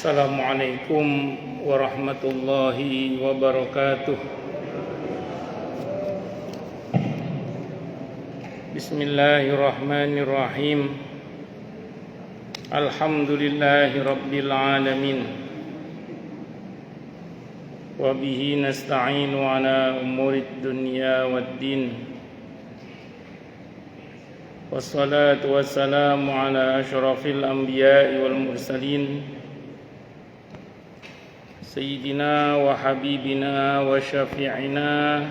Assalamualaikum warahmatullahi wabarakatuh. Bismillahirrahmanirrahim. Alhamdulillahi rabbil alamin. Wa bihi nasta'inu ala umurid dunya waddin. Wassalatu wassalamu ala asyrafil anbiya'i wal mursalin Sayyidina wa habibina wa syafi'ina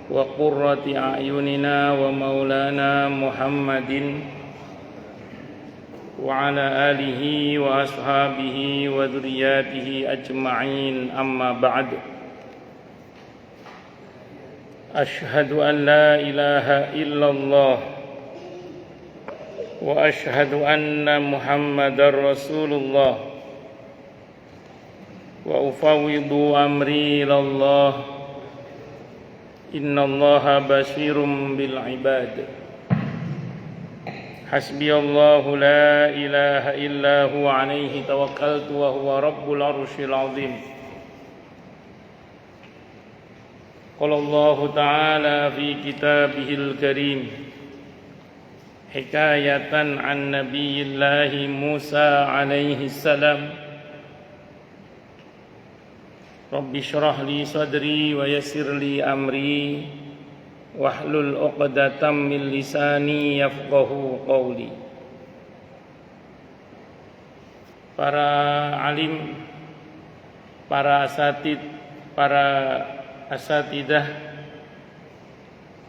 wa qurrati a'yunina wa maulana Muhammadin wa ala alihi wa ashabihi wa dhurriyyatihi ajma'in, amma ba'd. Ashhadu an la ilaha illallah wa ashhadu anna Muhammadar Rasulullah wa ufawwidu amri ilallah innallaha basyirum bil ibad. Hasbiyallahu la ilaha illa huwa alaihi tawakkaltu wa huwa rabbul arsyil azim. Qala Allah ta'ala fi kitabihil karim hikayatan an nabiyillahi Musa alaihi salam, Rabbi syrah li sadri wa yassir li amri wahlul 'uqdatam min lisani yafqahu qawli. Para alim, para asatidah,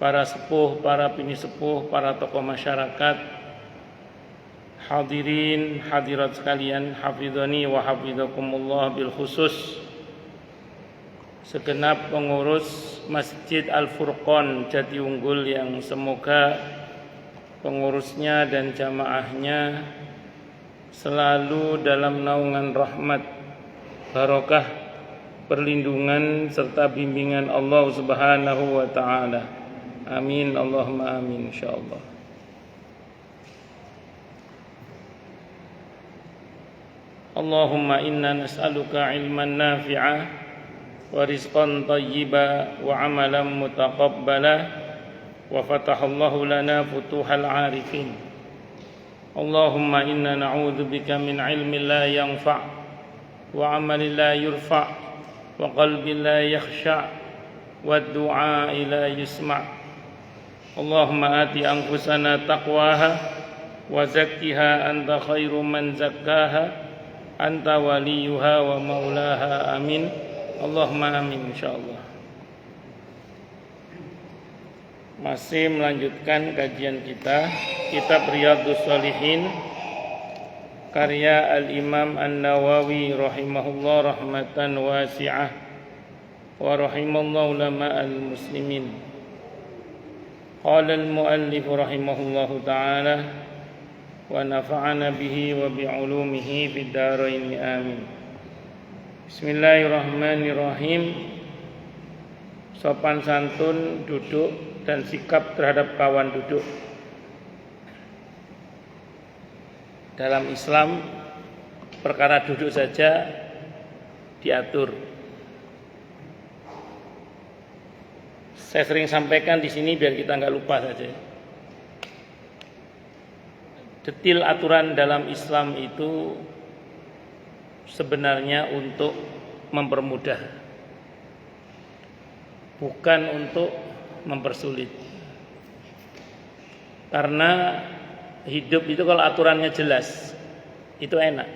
para sepuh, para pinisepuh, para tokoh masyarakat, hadirin hadirat sekalian, hafidhani wa hafidhakumullah bil khusus segenap pengurus Masjid Al-Furqan Jatiunggul yang semoga pengurusnya dan jamaahnya selalu dalam naungan rahmat, barokah, perlindungan serta bimbingan Allah Subhanahu wa taala. Amin, Allahumma amin, insyaallah. Allahumma inna nas'aluka ilman nafi'a wa rizqan thayyiba wa amalan mutaqabbala wa fatahallahu lana futuhal arifin. Allahumma inna na'udzubika min ilmin la yanfa' wa amalin la yurfa' wa qalbin la yakhsha' wa du'a la yusma'. Allahumma ati anfusana taqwaha wa zakkiha anta khairu man zakkaha anta waliyuha wa maulaha. Amin, Allahumma amin, insyaallah. Masih melanjutkan kajian kita kitab Riyadhus Shalihin karya Al-Imam An-Nawawi rahimahullah rahmatan wasi'ah wa rahimallahu ulama al-muslimin. Qala al-muallif rahimahullahu ta'ala wa nafa'ana bihi wa bi'ulumihi fid dharain, amin. Bismillahirrahmanirrahim. Sopan santun duduk dan sikap terhadap kawan duduk. Dalam Islam, perkara duduk saja diatur. Saya sering sampaikan di sini biar kita nggak lupa saja. Detil aturan dalam Islam itu sebenarnya untuk mempermudah, bukan untuk mempersulit. Karena hidup itu kalau aturannya jelas, itu enak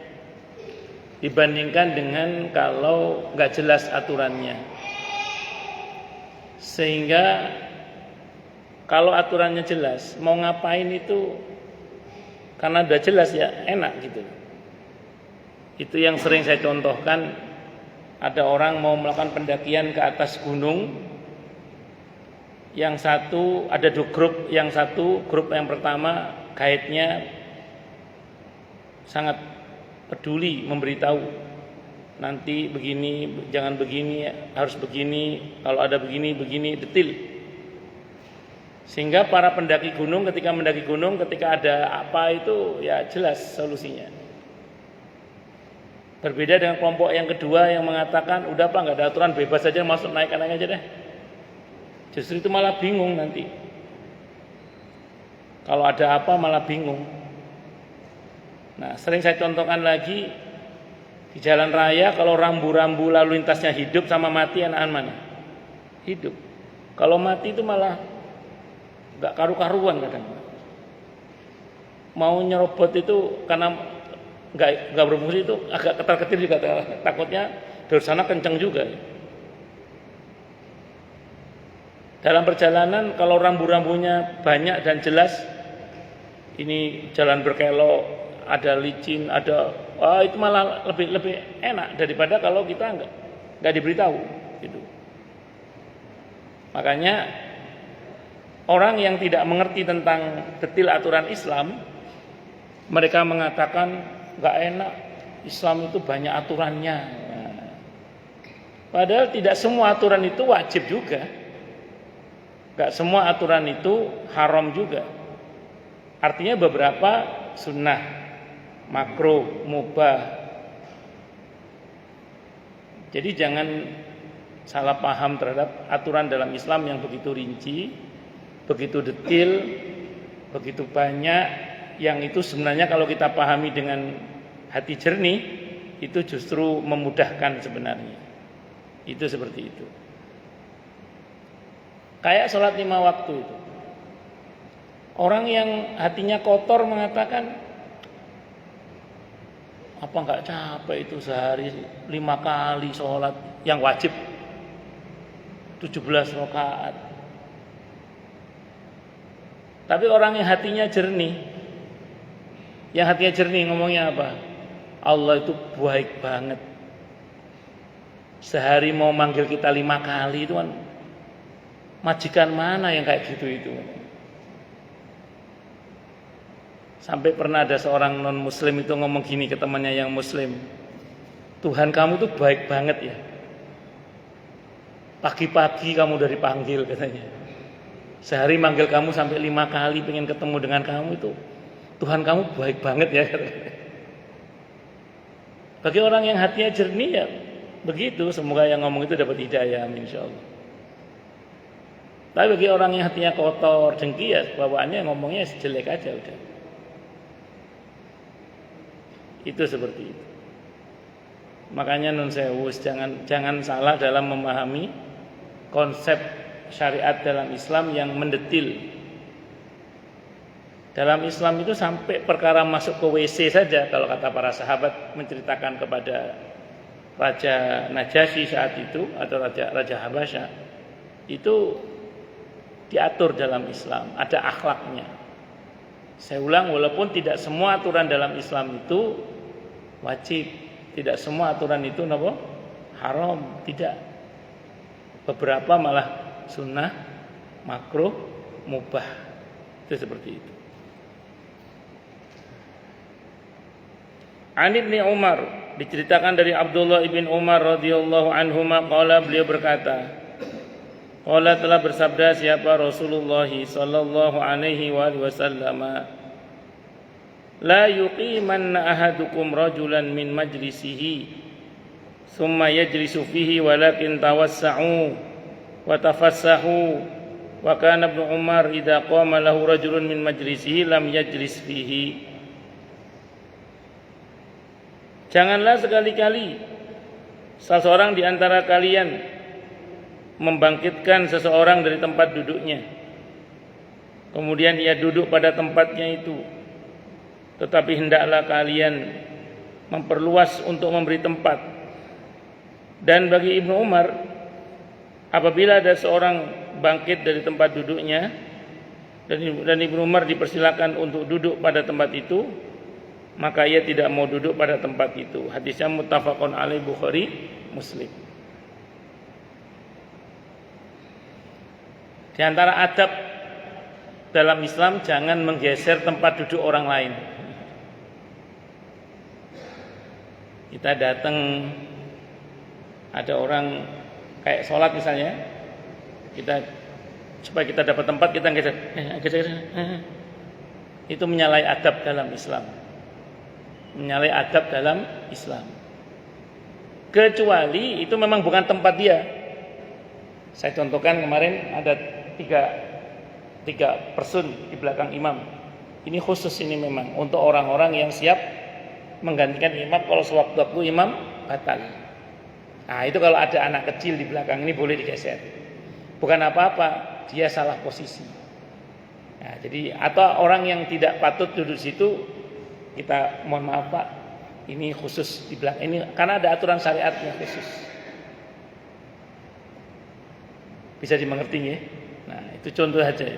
dibandingkan dengan kalau nggak jelas aturannya. Sehingga kalau aturannya jelas, mau ngapain itu karena udah jelas ya enak gitu. Itu yang sering saya contohkan. Ada orang mau melakukan pendakian ke atas gunung. Yang satu ada dua grup. Yang satu grup yang pertama guide-nya sangat peduli memberitahu. Nanti begini, jangan begini, harus begini. Kalau ada begini, begini, detil. Sehingga para pendaki gunung ketika mendaki gunung, ketika ada apa itu ya jelas solusinya. Berbeda dengan kelompok yang kedua yang mengatakan udah Pak, nggak ada aturan, bebas saja masuk, naik aja deh. Justru itu malah bingung nanti. Kalau ada apa malah bingung. Nah, sering saya contohkan lagi di jalan raya, kalau rambu-rambu lalu lintasnya hidup sama mati, enakan mana? Hidup. Kalau mati itu malah nggak karu-karuan kadang. Mau nyerobot itu karena nggak berfungsi itu agak ketar-ketir juga, takutnya dari sana kenceng juga. Dalam perjalanan kalau rambu-rambunya banyak dan jelas, ini jalan berkelok, ada licin, ada itu malah lebih enak daripada kalau kita nggak diberitahu gitu. Makanya orang yang tidak mengerti tentang detail aturan Islam, mereka mengatakan nggak enak, Islam itu banyak aturannya. Padahal tidak semua aturan itu wajib juga, nggak semua aturan itu haram juga. Artinya beberapa sunnah, makruh, mubah. Jadi jangan salah paham terhadap aturan dalam Islam yang begitu rinci, begitu detail, begitu banyak, yang itu sebenarnya kalau kita pahami dengan hati jernih, itu justru memudahkan sebenarnya. Itu seperti itu. Kayak sholat 5 waktu itu. Orang yang hatinya kotor mengatakan, apa nggak capek itu sehari 5 kali sholat yang wajib 17 rakaat. Tapi orang yang hatinya jernih, ngomongnya apa? Allah itu baik banget. Sehari mau manggil kita 5 kali itu kan, majikan mana yang kayak gitu itu? Sampai pernah ada seorang non muslim itu ngomong gini ke temannya yang muslim, Tuhan kamu tuh baik banget ya. Pagi-pagi kamu udah dipanggil katanya. Sehari manggil kamu sampai 5 kali pengen ketemu dengan kamu itu, Tuhan kamu baik banget ya. Bagi orang yang hatinya jernih ya begitu. Semoga yang ngomong itu dapat hidayah, insyaallah. Tapi bagi orang yang hatinya kotor, dengki ya bawaannya ngomongnya jelek aja udah. Itu seperti itu. Makanya nun sewu, jangan salah dalam memahami konsep syariat dalam Islam yang mendetil. Dalam Islam itu sampai perkara masuk ke WC saja, kalau kata para sahabat menceritakan kepada Raja Najasyi saat itu atau Raja Habasyah, itu diatur dalam Islam, ada akhlaknya. Saya ulang, walaupun tidak semua aturan dalam Islam itu wajib, tidak semua aturan itu haram, tidak. Beberapa malah sunnah, makruh, mubah. Itu seperti itu. An Ibnu Umar, diceritakan dari Abdullah ibn Umar radhiyallahu anhuma qala, beliau berkata, qala telah bersabda siapa Rasulullah sallallahu alaihi wasallam, la yuqimanna ahadukum rajulan min majlisihi thumma yajlisu fihi walakin tawassa'u wa tafassahu wa kana Ibnu Umar idza qama lahu rajulun min majlisihi lam yajlis fihi. Janganlah sekali-kali salah seorang di antara kalian membangkitkan seseorang dari tempat duduknya, kemudian ia duduk pada tempatnya itu, tetapi hendaklah kalian memperluas untuk memberi tempat. Dan bagi Ibnu Umar, apabila ada seorang bangkit dari tempat duduknya dan Ibnu Umar dipersilakan untuk duduk pada tempat itu, maka ia tidak mau duduk pada tempat itu. Hadisnya muttafaqun alaih, Bukhari, Muslim. Di antara adab dalam Islam, jangan menggeser tempat duduk orang lain. Kita datang, ada orang kayak sholat misalnya, supaya kita dapat tempat kita geser. Itu menyalahi adab dalam Islam. Menyalahi adab dalam Islam. kecuali itu memang bukan tempat dia. Saya contohkan kemarin ada tiga person di belakang imam. Ini khusus, ini memang untuk orang-orang yang siap menggantikan imam kalau sewaktu-waktu imam batal. Nah itu kalau ada anak kecil di belakang ini boleh digeser. Bukan apa-apa, dia salah posisi. Nah, jadi atau orang yang tidak patut duduk situ, kita mohon maaf Pak, ini khusus di belakang ini karena ada aturan syariatnya khusus. Bisa dimengerti ya? Nah itu contoh aja.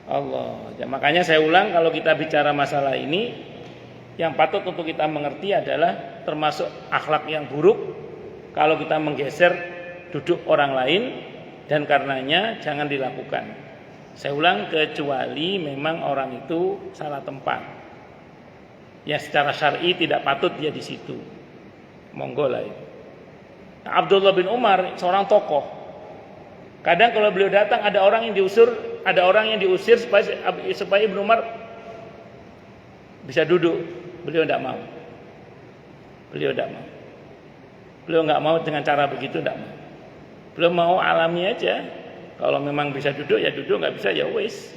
Allah. Ya, makanya saya ulang, kalau kita bicara masalah ini, yang patut untuk kita mengerti adalah termasuk akhlak yang buruk kalau kita menggeser duduk orang lain, dan karenanya jangan dilakukan. Saya ulang, kecuali memang orang itu salah tempat. Ya secara syar'i tidak patut dia di situ. Monggo lah itu. Abdullah bin Umar seorang tokoh. Kadang kalau beliau datang ada orang yang diusir supaya Ibnu Umar bisa duduk. Beliau tidak mau. Beliau nggak mau dengan cara begitu, tidak mau. Beliau mau alami aja. Kalau memang bisa duduk ya duduk, nggak bisa ya wis.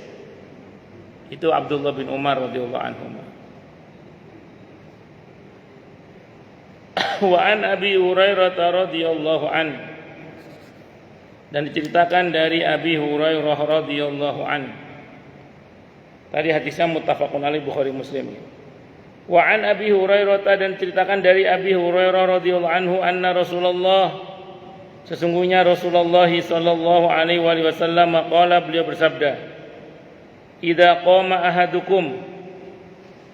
Itu Abdullah bin Umar radhiyallahu anhu. Wa an Abi Hurairah radhiyallahu an, dan diceritakan dari Abi Hurairah radhiyallahu an. Tadi hadisnya muttafaqun alaih Bukhari Muslim. Wa an Abi Hurairah, dan diceritakan dari Abi Hurairah radhiyallahu anhu anna Rasulullah, sesungguhnya Rasulullah sallallahu alaihi wasallam qala, beliau bersabda, idza qama ahadukum,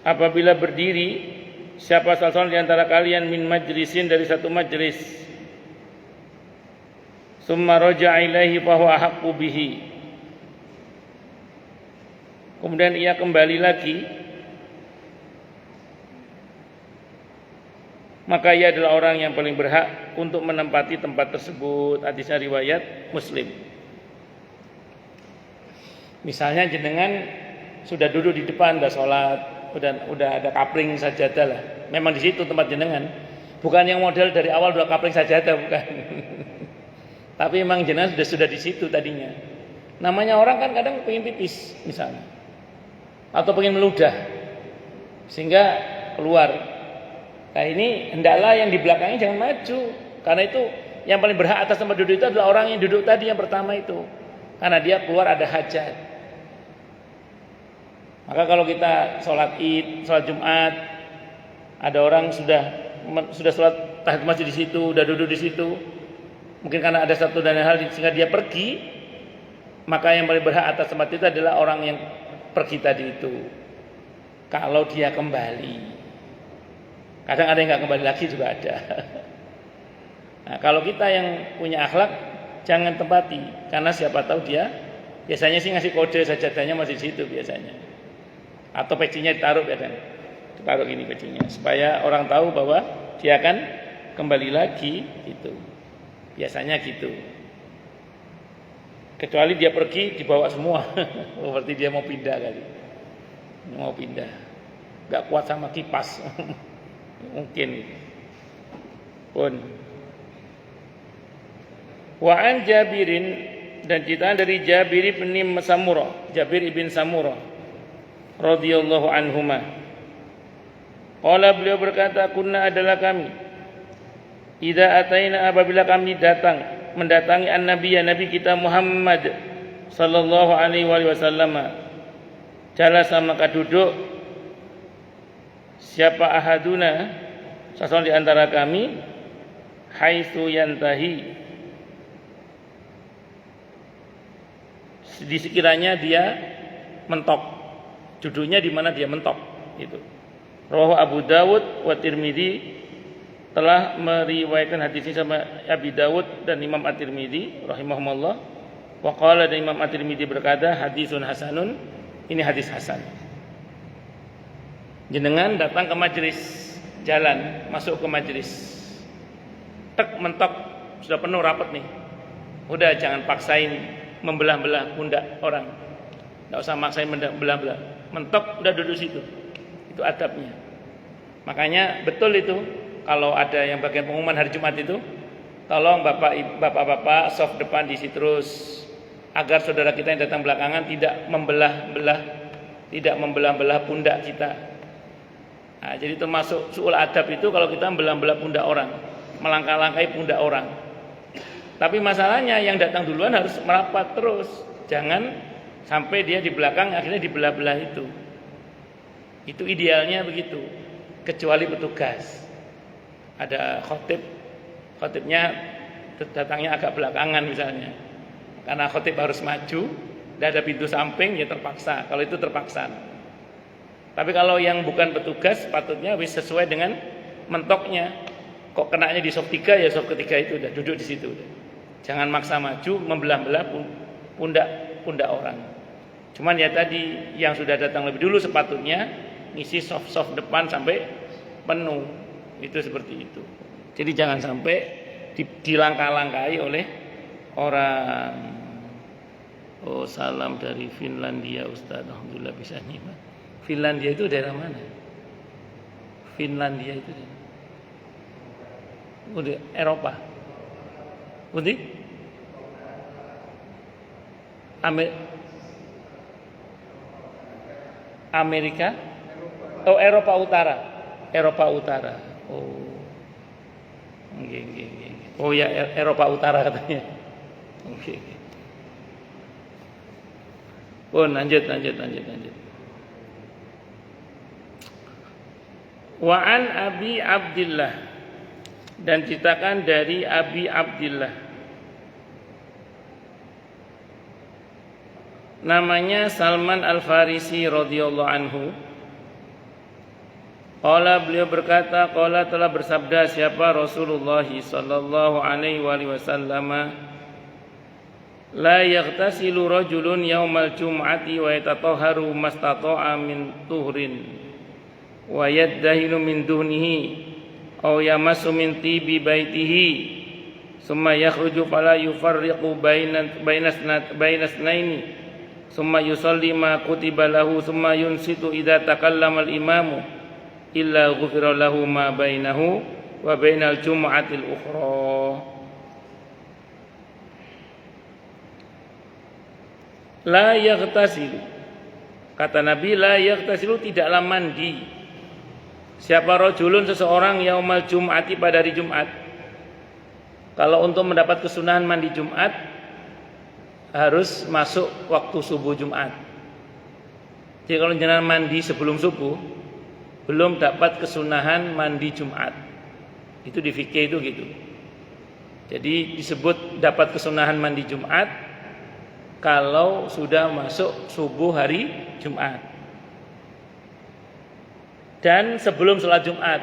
apabila berdiri siapa salah seorang di antara kalian min majlisin, dari satu majlis, summa raja'a ilaihi fa huwa ahaqqu bihi, kemudian ia kembali lagi, maka ia adalah orang yang paling berhak untuk menempati tempat tersebut. Hadisnya riwayat Muslim. Misalnya jenengan sudah duduk di depan, sudah sholat, udah ada kapling sajadah lah. Memang di situ tempat jenengan. Bukan yang model dari awal udah kapling sajadah, bukan. Tapi memang jenengan sudah di situ tadinya. Namanya orang kan kadang pengen pipis misalnya, atau pengen meludah, sehingga keluar. Nah ini hendaklah yang di belakangnya jangan maju, karena itu yang paling berhak atas tempat duduk itu adalah orang yang duduk tadi yang pertama itu, karena dia keluar ada hajat. Maka kalau kita sholat Id, sholat Jumat, ada orang sudah sholat tahiyat masjid di situ, udah duduk di situ, mungkin karena ada satu dan lain hal sehingga dia pergi, maka yang paling berhak atas tempat itu adalah orang yang pergi tadi itu. Kalau dia kembali, kadang ada yang nggak kembali lagi juga ada. Nah, kalau kita yang punya akhlak, jangan tempati, karena siapa tahu dia biasanya sih ngasih kode sajadahnya masih di situ biasanya, atau pecinya ditaruh biasanya, ditaruh gini pecinya, supaya orang tahu bahwa dia akan kembali lagi itu. Biasanya gitu. Kecuali dia pergi dibawa semua, berarti dia mau pindah kali, mau pindah, nggak kuat sama kipas. Mungkin pun. Wa an Jabirin, dan cerita dari Jabir bin Samurah, Jabir ibn Samurah radhiyallahu anhuma. Qala, beliau berkata, kunna adalah kami, idza ataina, apabila kami mendatangi an-nabiy, nabi kita Muhammad sallallahu alaihi wasallam, jalasa, maka duduk, siapa ahaduna, seseorang di antara kami, haitsu yantahi, di sekiranya dia mentok, duduknya di mana dia mentok itu. Rawahu Abu Dawud wa Tirmidzi, telah meriwayatkan hadis ini sama Abi Dawud dan Imam At-Tirmidzi rahimahumullah. Wa qala, dan Imam At-Tirmidzi berkata, hadisun hasanun, ini hadis hasan. Jenengan datang ke majelis, jalan masuk ke majelis, tek mentok, sudah penuh rapat nih, udah jangan paksain membelah-belah pundak orang, nggak usah maksain membelah-belah, mentok udah duduk situ, itu adabnya. Makanya betul itu, kalau ada yang bagian pengumuman hari Jumat itu, tolong bapak-bapak soft depan diisi terus, agar saudara kita yang datang belakangan tidak membelah-belah pundak kita. Nah, jadi termasuk su'ul adab itu kalau kita membelah-belah pundak orang, melangkah-langkahi pundak orang. Tapi masalahnya yang datang duluan harus merapat terus, jangan sampai dia di belakang akhirnya dibelah-belah itu. Itu idealnya begitu. Kecuali petugas. Ada khotibnya datangnya agak belakangan misalnya. Karena khotib harus maju, tidak ada pintu samping, ya terpaksa. Kalau itu terpaksa. Tapi kalau yang bukan petugas, patutnya wis sesuai dengan mentoknya. Kok kenanya di sop 3, ya sop ketiga itu udah duduk di situ. Jangan maksa maju membelah-belah pundak orang. Cuman ya tadi yang sudah datang lebih dulu sepatutnya ngisi soft depan sampai penuh. Itu seperti itu. Jadi jangan sampai dilangkah-langkahi oleh orang. Oh, salam dari Finlandia Ustaz. Alhamdulillah bisa nyimak. Finlandia itu daerah mana? Finlandia itu udah Eropa. Udah? Amerika? Oh, Eropa Utara. Eropa Utara. Oh. Nggih. Oh ya, Eropa Utara katanya. Oke. Oh, lanjut. Wa an Abi Abdillah, dan ceritakan dari Abi Abdillah, namanya Salman Al-Farisi radhiyallahu anhu. Qala, beliau berkata, qala telah bersabda siapa Rasulullah sallallahu alaihi wasallam, la yaghtasilu rajulun yaumal jum'ati wa yatatahharu mastata'a min tuhrin wa yaddahinu min duhnihi aw yamassu min tibi baitihi summa yakhruju fala yufarriqu bainasnaini summa yusalli ma kutiba lahu summa yunsitu idza takallama al-imamu illa ghufira lahu ma bainahu wa bainal jum'atil ukhra. La yaghtasilu, kata Nabi, la yaghtasilu, tidaklah mandi siapa rajulun, seseorang, yaumal jum'ati, pada hari Jumat. Kalau untuk mendapat kesunahan mandi Jumat harus masuk waktu subuh Jumat. Jadi kalau jangan mandi sebelum subuh, belum dapat kesunahan mandi Jumat. Itu di fikih itu gitu. Jadi disebut dapat kesunahan mandi Jumat kalau sudah masuk subuh hari Jumat. Dan sebelum sholat Jumat,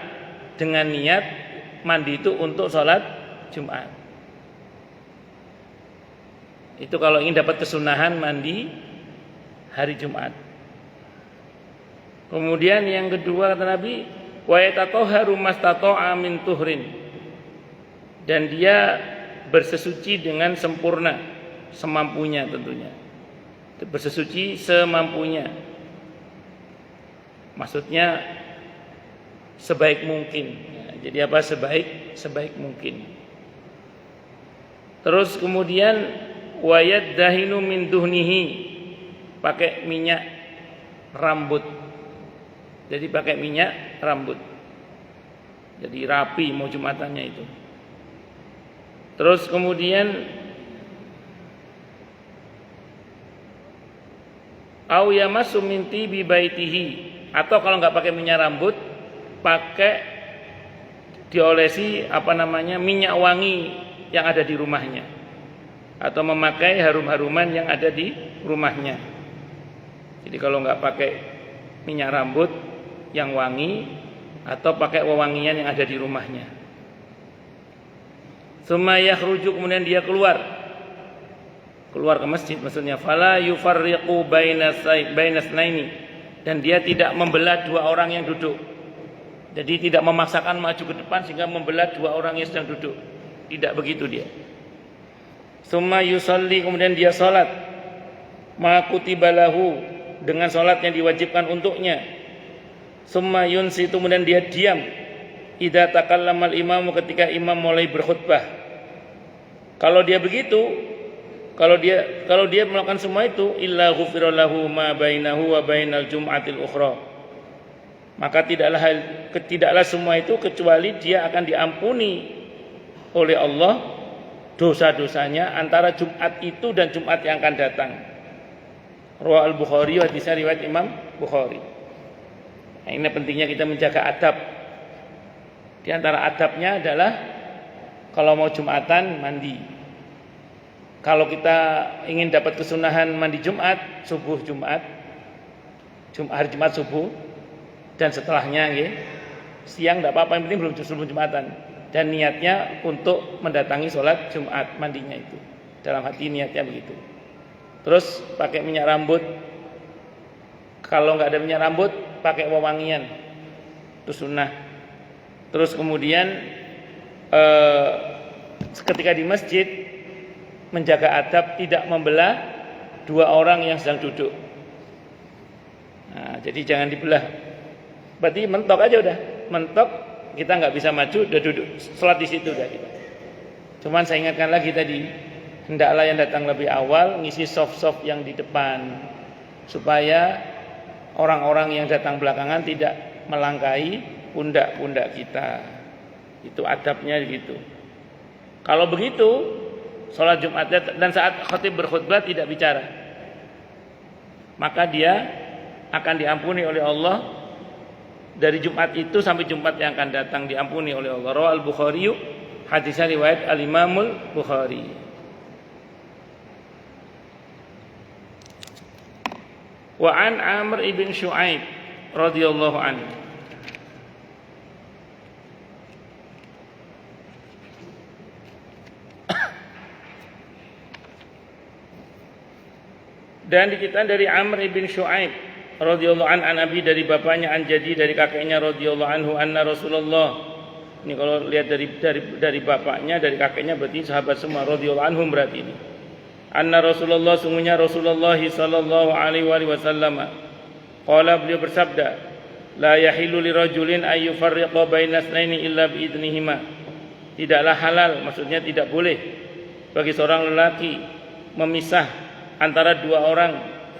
dengan niat mandi itu untuk sholat Jumat. Itu kalau ingin dapat kesunahan mandi hari Jumat. Kemudian yang kedua kata Nabi, wa yatatahharu mastata'a min tuhrin, dan dia bersesuci dengan sempurna, semampunya tentunya. Bersesuci semampunya. Maksudnya sebaik mungkin. Jadi apa sebaik mungkin. Terus kemudian wa yaddahinu min duhnihi, pakai minyak rambut. Jadi pakai minyak rambut. Jadi rapi mau Jumatannya itu. Terus kemudian au yamassu min tibi baitihi, atau kalau enggak pakai minyak rambut, pakai diolesi minyak wangi yang ada di rumahnya, atau memakai harum-haruman yang ada di rumahnya. Jadi kalau enggak pakai minyak rambut yang wangi, atau pakai wewangian yang ada di rumahnya. Tsumma yakhruju, kemudian dia keluar ke masjid, maksudnya fala yufarriqu bainasnaini, dan dia tidak membelah dua orang yang duduk. Jadi tidak memaksakan maju ke depan sehingga membelah dua orang yang sedang duduk. Tidak begitu dia. Tsumma yusalli, kemudian dia salat ma kutiba lahu, dengan salat yang diwajibkan untuknya. Tsumma yunsitu, kemudian dia diam idza takallamal imamu, ketika imam mulai berkhutbah. Kalau dia begitu, kalau dia melakukan semua itu, illa ghufira lahu ma bainahu wa bainal jum'atil ukhra. Maka tidaklah semua itu kecuali dia akan diampuni oleh Allah dosa-dosanya antara Jumat itu dan Jumat yang akan datang. Rawah al-Bukhari, hadisnya riwayat Imam Bukhari. Nah, ini pentingnya kita menjaga adab. Di antara adabnya adalah kalau mau Jumatan mandi. Kalau kita ingin dapat kesunahan mandi Jumat, subuh Jumat, hari Jumat subuh dan setelahnya, siang tidak apa-apa, yang penting belum Jumatan. Dan niatnya untuk mendatangi sholat Jumat, mandinya itu. Dalam hati niatnya begitu. Terus pakai minyak rambut. Kalau nggak ada minyak rambut, pakai wewangian. Itu sunnah. Terus kemudian ketika di masjid menjaga adab, tidak membelah dua orang yang sedang duduk. Nah, jadi jangan dibelah. Berarti mentok aja udah. Mentok, kita nggak bisa maju, udah duduk sholat di situ udah kita. Cuman saya ingatkan lagi tadi, hendaklah yang datang lebih awal ngisi soft yang di depan, supaya orang-orang yang datang belakangan tidak melangkahi pundak-pundak kita. Itu adabnya gitu. Kalau begitu, sholat Jumat dan saat khatib berkhutbah tidak bicara, maka dia akan diampuni oleh Allah dari Jumat itu sampai Jumat yang akan datang, diampuni oleh Allah. Rawah al-Bukhari, hadisnya riwayat al-Imamul Bukhari. Wa an Amr ibn Shu'aib radhiyallahu anhu. Dan dikitakan dari Amr ibn Shu'aib radhiyallahu an abi, dari bapaknya, an jadi dari kakeknya radhiyallahu anhu, anna Rasulullah. Ini kalau lihat dari bapaknya, dari kakeknya berarti sahabat semua, radhiyallahu anhum berarti ini. Anna Rasulullah, sungguhnya Rasulullah sallallahu alaihi wasallam, qala, beliau bersabda, la yahillu lirajulin ay yufarriqa baina itsnaini illa bi idnihima. Tidaklah halal, maksudnya tidak boleh bagi seorang lelaki memisah antara dua orang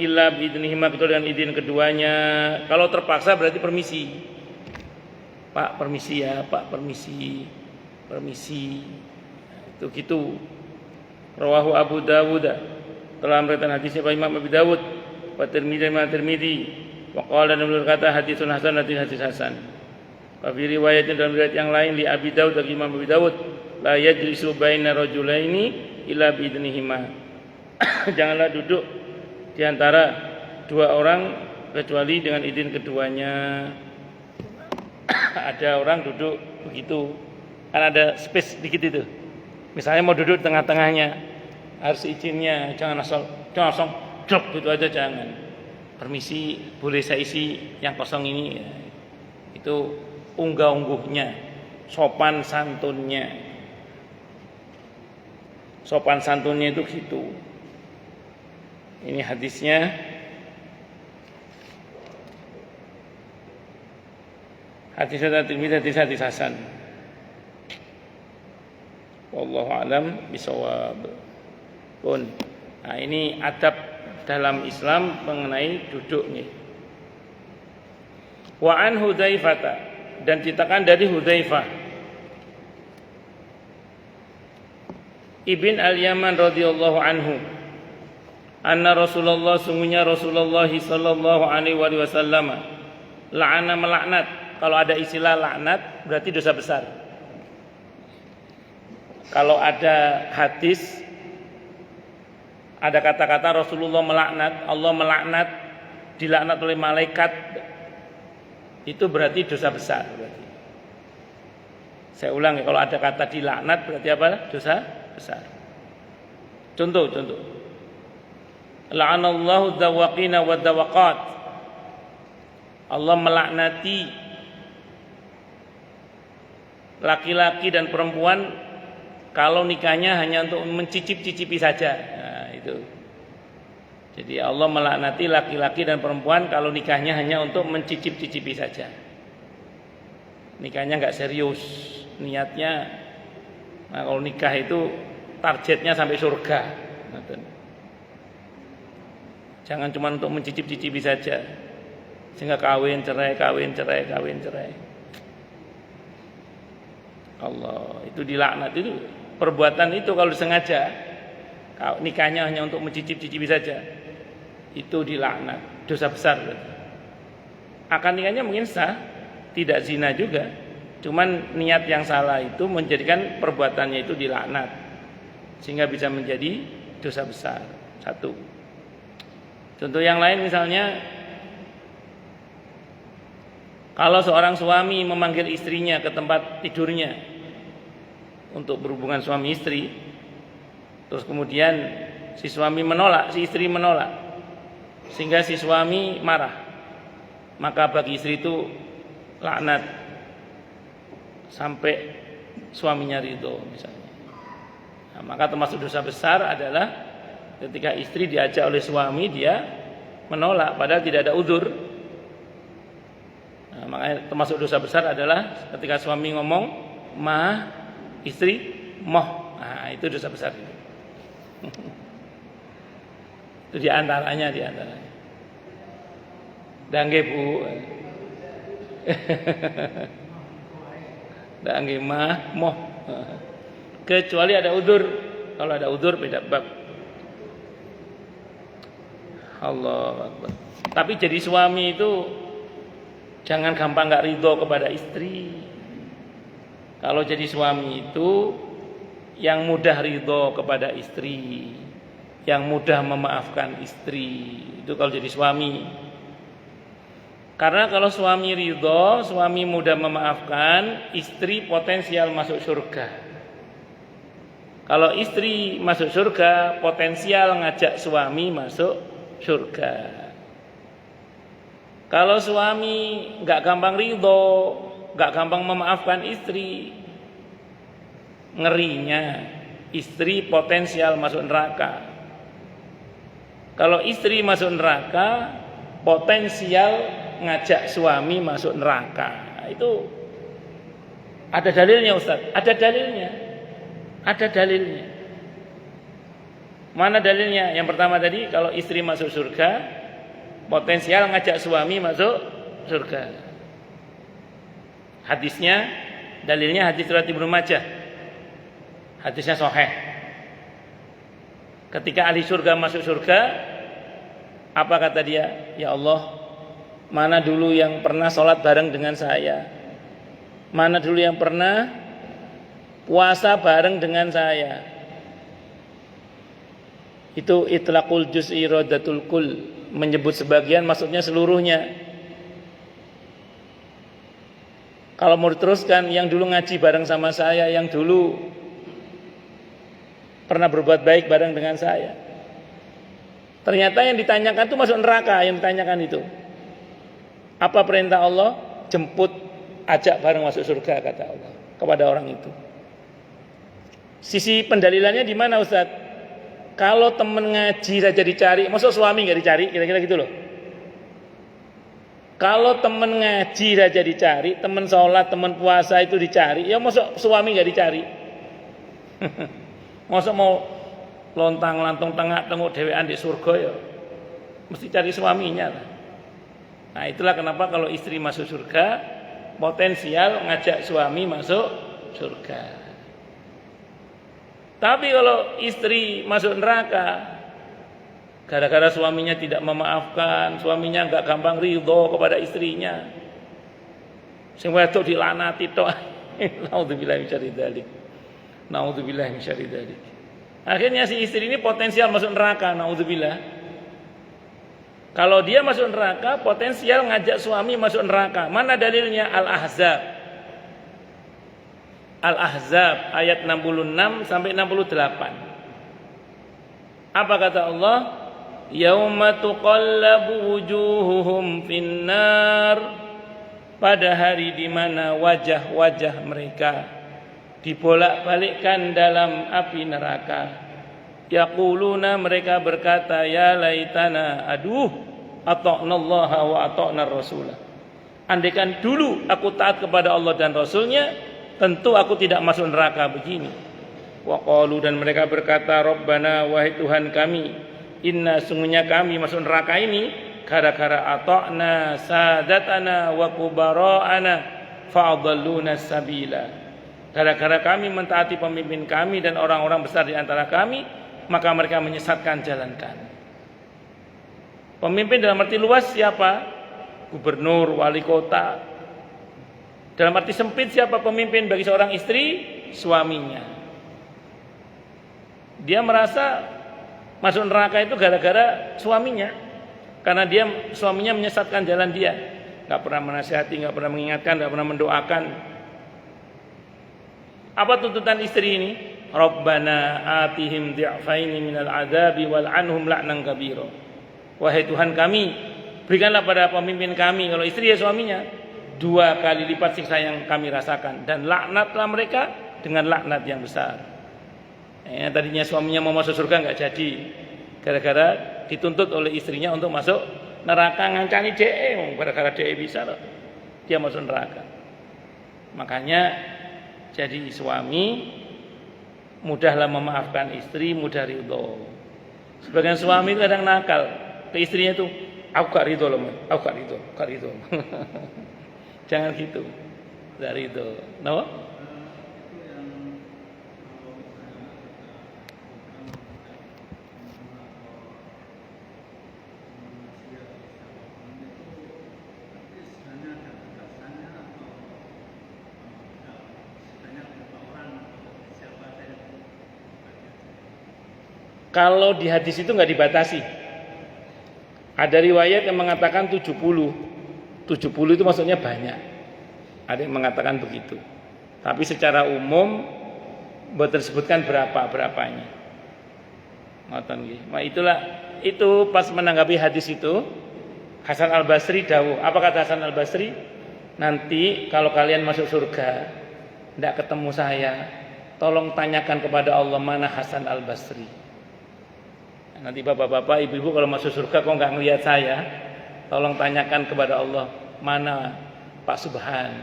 illa bi idnihima, kecuali dengan izin keduanya. Kalau terpaksa berarti permisi. Pak permisi ya, Pak permisi. Itu gitu. Rawahu Abu Dawud, telah meriwayatkan hadisnya Pak Imam Abu Dawud, wa Tirmidzi, wa qala, dan beliau berkata hadisun hasan, hadis hasan. Wa fi riwayatin, dalam riwayat yang lain, li Abi Dawud, bagi Imam Abu Dawud, la yajlisu baina rajulaini illa bi idnihima. Janganlah duduk di antara dua orang kecuali dengan izin keduanya. Ada orang duduk begitu, kan ada space dikit itu. Misalnya mau duduk tengah-tengahnya, harus izinnya, jangan langsung drop gitu aja, jangan. Permisi, boleh saya isi yang kosong ini. Itu unggah-ungguhnya, sopan santunnya. Sopan santunnya itu gitu. Ini hadisnya hadisnya hadis hasan. Wallahu alam bisawab. Pun. Nah, ini adab dalam Islam mengenai duduk nih. Wa an Hudzaifah, dan ceritakan dari Hudzaifah Ibn al-Yaman radhiyallahu anhu, anna Rasulullah, sungguhnya Rasulullah sallallahu alaihi wasallam, la'ana, melaknat. Kalau ada istilah laknat berarti dosa besar. Kalau ada hadis, ada kata-kata Rasulullah melaknat, Allah melaknat, dilaknat oleh malaikat, itu berarti dosa besar. Saya ulang ya, kalau ada kata dilaknat berarti apa? Dosa besar. Contoh. La'anallahu dzawaqina wa dzawaqat. Allah melaknati laki-laki dan perempuan kalau nikahnya hanya untuk mencicip-cicipi saja. Nah, itu. Jadi Allah melaknati laki-laki dan perempuan kalau nikahnya hanya untuk mencicip-cicipi saja. nikahnya nggak serius, niatnya. Nah, kalau nikah itu targetnya sampai surga. Jangan cuma untuk mencicip-cicipi saja, sehingga kawin cerai. Allah, itu dilaknat. Itu perbuatan itu kalau disengaja, nikahnya hanya untuk mencicip-cicipi saja, itu dilaknat, dosa besar. Akad nikahnya mungkin sah, tidak zina juga, cuman niat yang salah itu menjadikan perbuatannya itu dilaknat, sehingga bisa menjadi dosa besar. Satu. Contoh yang lain misalnya, kalau seorang suami memanggil istrinya ke tempat tidurnya untuk berhubungan suami istri, terus kemudian si suami menolak, si istri menolak, sehingga si suami marah, maka bagi istri itu laknat sampai suaminya ridho misalnya. Nah, maka termasuk dosa besar adalah ketika istri diajak oleh suami, dia menolak padahal tidak ada udzur. Nah, makanya termasuk dosa besar adalah ketika suami ngomong ma, istri moh. Nah, itu dosa besar. Itu diantaranya. Dangge bu, dangge ma, moh. Kecuali ada udzur. Kalau ada udzur beda bab. Allah Akbar. Tapi jadi suami itu jangan gampang nggak ridho kepada istri. Kalau jadi suami itu yang mudah ridho kepada istri, yang mudah memaafkan istri. Itu kalau jadi suami. Karena kalau suami ridho, suami mudah memaafkan, istri potensial masuk surga. Kalau istri masuk surga, potensial ngajak suami masuk surga. Kalau suami nggak gampang ridho, nggak gampang memaafkan istri, ngerinya istri potensial masuk neraka. Kalau istri masuk neraka, potensial ngajak suami masuk neraka. Itu ada dalilnya, Ustaz. Ada dalilnya. Mana dalilnya? Yang pertama tadi, kalau istri masuk surga, potensial ngajak suami masuk surga. Hadisnya, dalilnya hadis riwayat Ibnu Majah. Hadisnya sahih. Ketika ahli surga masuk surga, apa kata dia? Ya Allah, mana dulu yang pernah sholat bareng dengan saya? Mana dulu yang pernah puasa bareng dengan saya? Itu itlaqul juz'i iradatul kull, menyebut sebagian maksudnya seluruhnya. Kalau mau diteruskan, yang dulu ngaji bareng sama saya, yang dulu pernah berbuat baik bareng dengan saya. Ternyata yang ditanyakan itu masuk neraka, yang ditanyakan itu. Apa perintah Allah? Jemput, ajak bareng masuk surga, kata Allah kepada orang itu. Sisi pendalilannya di mana, Ustaz? Kalau temen ngaji saja dicari, maksud suami nggak dicari, kira-kira gitu loh. Kalau temen ngaji saja dicari, temen sholat, temen puasa itu dicari, ya maksud suami nggak dicari. Maksud mau lontang lantung tengah tengok dewean di surga ya, mesti cari suaminya lah. Nah itulah kenapa kalau istri masuk surga, potensial ngajak suami masuk surga. Tapi kalau istri masuk neraka, gara-gara suaminya tidak memaafkan, suaminya enggak gampang ridho kepada istrinya, sing wedok dilaknati tok. Naudzubillahi min syarri dzalik. Akhirnya si istri ini potensial masuk neraka, naudzubillah. Kalau dia masuk neraka, potensial ngajak suami masuk neraka. Mana dalilnya? Al-Ahzab ayat 66 sampai 68. Apa kata Allah? Yauma tuqallabu wujuhuhum finnar, pada hari di mana wajah-wajah mereka dibolak-balikkan dalam api neraka. Yaquluna, mereka berkata, ya laitana, aduh, ata'nallaha wa ata'nar rasulah. andaikan dulu aku taat kepada Allah dan Rasulnya, tentu aku tidak masuk neraka begini. Wa qalu, dan mereka berkata, Rabbana, wahai Tuhan kami, inna, sungguhnya kami masuk neraka ini gara-gara ata'na sadatana wa kubara'ana fa'adalluna sabila. Gara-gara kami mentaati pemimpin kami dan orang-orang besar di antara kami, maka mereka menyesatkan jalan kami. Pemimpin dalam arti luas siapa? Gubernur, wali kota. Dalam arti sempit siapa pemimpin bagi seorang istri? Suaminya. Dia merasa masuk neraka itu gara-gara suaminya, karena suaminya menyesatkan jalan dia, nggak pernah menasihati, nggak pernah mengingatkan, nggak pernah mendoakan. Apa tuntutan istri ini? Rabbana atihim dhi'faini minal adabi wal anhum la'nan kabira. Wahai Tuhan kami, berikanlah pada pemimpin kami, kalau istri ya suaminya, 2 kali lipat siksa yang kami rasakan, dan laknatlah mereka dengan laknat yang besar. Tadinya suaminya mau masuk surga nggak jadi, gara-gara dituntut oleh istrinya untuk masuk neraka, ngancani DE, gara-gara DE bisa loh dia masuk neraka. Makanya jadi suami mudahlah memaafkan istri, mudah ridho. Sebagian suami itu kadang nakal ke istrinya itu, aku gak ridho loh, aku gak ridho. Jangan gitu, gak ridho. No? Kalau di hadis itu nggak dibatasi. Ada riwayat yang mengatakan 70. 70 itu maksudnya banyak. Ada yang mengatakan begitu. Tapi secara umum buat disebutkan berapanya. Nah, itu pas menanggapi hadis itu, Hasan Al-Basri dawuh. Apa kata Hasan Al-Basri? Nanti kalau kalian masuk surga, tidak ketemu saya, tolong tanyakan kepada Allah mana Hasan Al-Basri. Nanti bapak-bapak, ibu-ibu kalau masuk surga kok nggak ngelihat saya, tolong tanyakan kepada Allah mana Pak Subhan.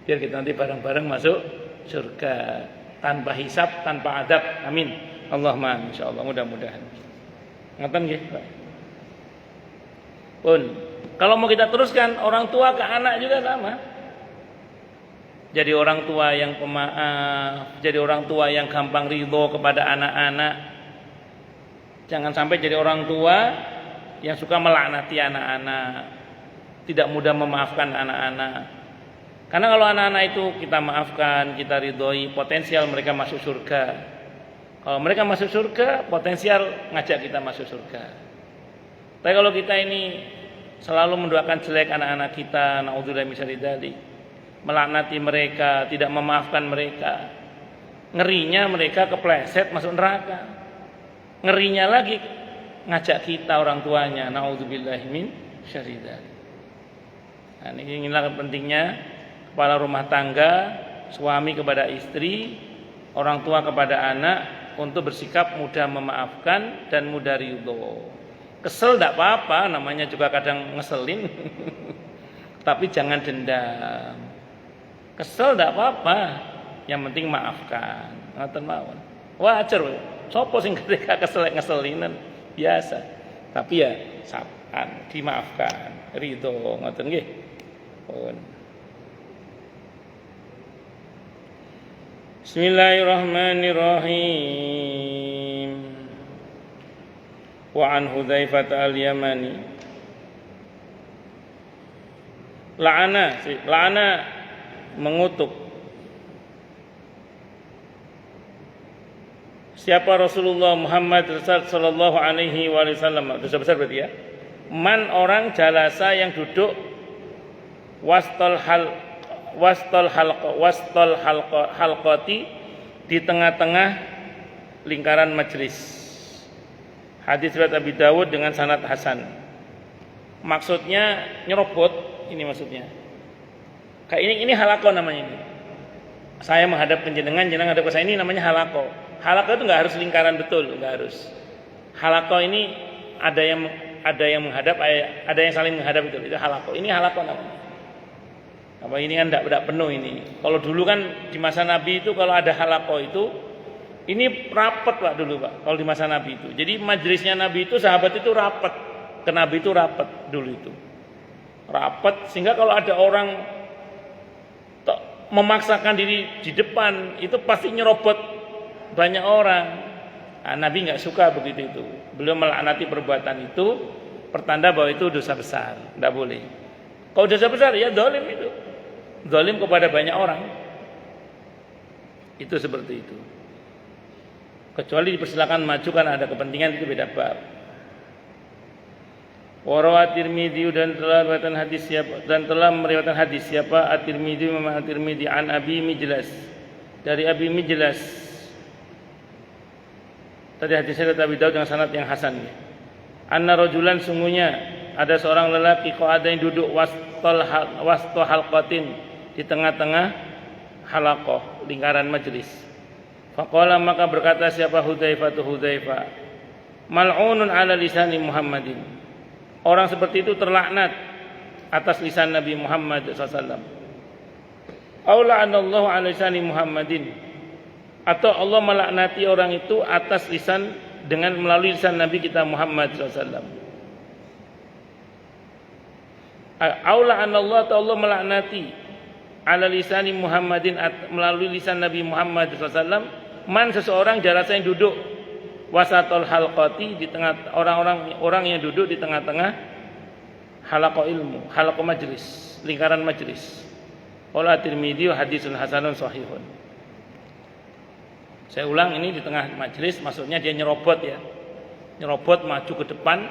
Biar kita nanti bareng-bareng masuk surga tanpa hisab, tanpa adab. Amin. Allahumma insyaallah, mudah-mudahan. Ngoten nggih, Pak. Pun kalau mau kita teruskan, orang tua ke anak juga sama. Jadi orang tua yang pemaaf, jadi orang tua yang gampang ridho kepada anak-anak. Jangan sampai jadi orang tua yang suka melaknati anak-anak, tidak mudah memaafkan anak-anak. Karena kalau anak-anak itu kita maafkan, kita ridhoi, potensial mereka masuk surga. Kalau mereka masuk surga, potensial ngajak kita masuk surga. Tapi kalau kita ini selalu mendoakan jelek anak-anak kita, naudzubillah min syarri dzalik, melaknati mereka, tidak memaafkan mereka, ngerinya mereka kepleset masuk neraka. Ngerinya lagi ngajak kita orang tuanya, naudzubillahi min syarri dzalik. Nah, inilah pentingnya kepala rumah tangga, suami kepada istri, orang tua kepada anak, untuk bersikap mudah memaafkan dan mudah ridho. Kesel tidak apa-apa, namanya juga kadang ngeselin. Tapi jangan dendam. Kesel tidak apa-apa, yang penting maafkan. Ngoten mawon. Wajar. Sopo sing ketika ngeselinan biasa. Tapi ya sabar, dimaafkan, ridho, ngoten nggih. Pun. Bismillahirrahmanirrahim. Wa an Hudzaifah al-Yamani. La'ana mengutuk. Siapa Rasulullah Muhammad sallallahu alaihi wasallam? Dosa besar berarti ya. Man, orang jalasa yang duduk wastal halqati, di tengah-tengah lingkaran majelis. Hadis riwayat Abi Dawud dengan sanad hasan. Maksudnya nyerobot, ini maksudnya. Kayak ini halaqah namanya ini. Saya menghadap jenengan, jenengan menghadap ke saya, ini namanya halaqah. Halaqah itu enggak harus lingkaran betul, enggak harus. Halaqah ini ada yang ada yang menghadap, ada yang saling menghadap itu halaqah. Ini halaqah namanya. Apa ini kan tidak penuh ini. Kalau dulu kan di masa Nabi itu kalau ada halaqah itu ini rapat Pak dulu Pak. Kalau di masa Nabi itu. Jadi majelisnya Nabi itu sahabat itu rapat. Ke Nabi itu rapat dulu itu. Rapat sehingga kalau ada orang memaksakan diri di depan itu pasti nyerobot banyak orang. Nah, Nabi nggak suka begitu itu. Beliau melaknati perbuatan itu, pertanda bahwa itu dosa besar, tidak boleh. Kalau dosa besar ya zalim itu, zalim kepada banyak orang. Itu seperti itu. Kecuali dipersilakan maju kan ada kepentingan itu beda bab. Warawa Tirmidzi dan telah meriwayatkan hadis siapa At-Tirmidzi Imam At-Tirmidzi an Abi Mijlas dari Abi Mijlas. Tadi hadisnya dari Abi Daud dengan sanad yang hasan. Anna rajulan sungguhnya ada seorang lelaki qa'ada yang duduk wasto halqatin di tengah-tengah halaqah lingkaran majelis. Faqala maka berkata siapa Hudzaifah mal'unun ala lisani Muhammadin. Orang seperti itu terlaknat atas lisan Nabi Muhammad SAW. Aula anallahu ala lisani Muhammadin. Atau Allah melaknati orang itu atas lisan dengan melalui lisan Nabi kita Muhammad SAW. Aula anallahu atau Allah melaknati ala lisani Muhammadin melalui lisan Nabi Muhammad SAW. Man seseorang jalasa yang duduk wasatul halqati di tengah orang yang duduk di tengah-tengah halaqah ilmu, halaqah majlis, lingkaran majlis. Qala Tirmidzi hadisun hasanun sahihun. Saya ulang ini di tengah majlis maksudnya dia nyerobot ya. Nyerobot maju ke depan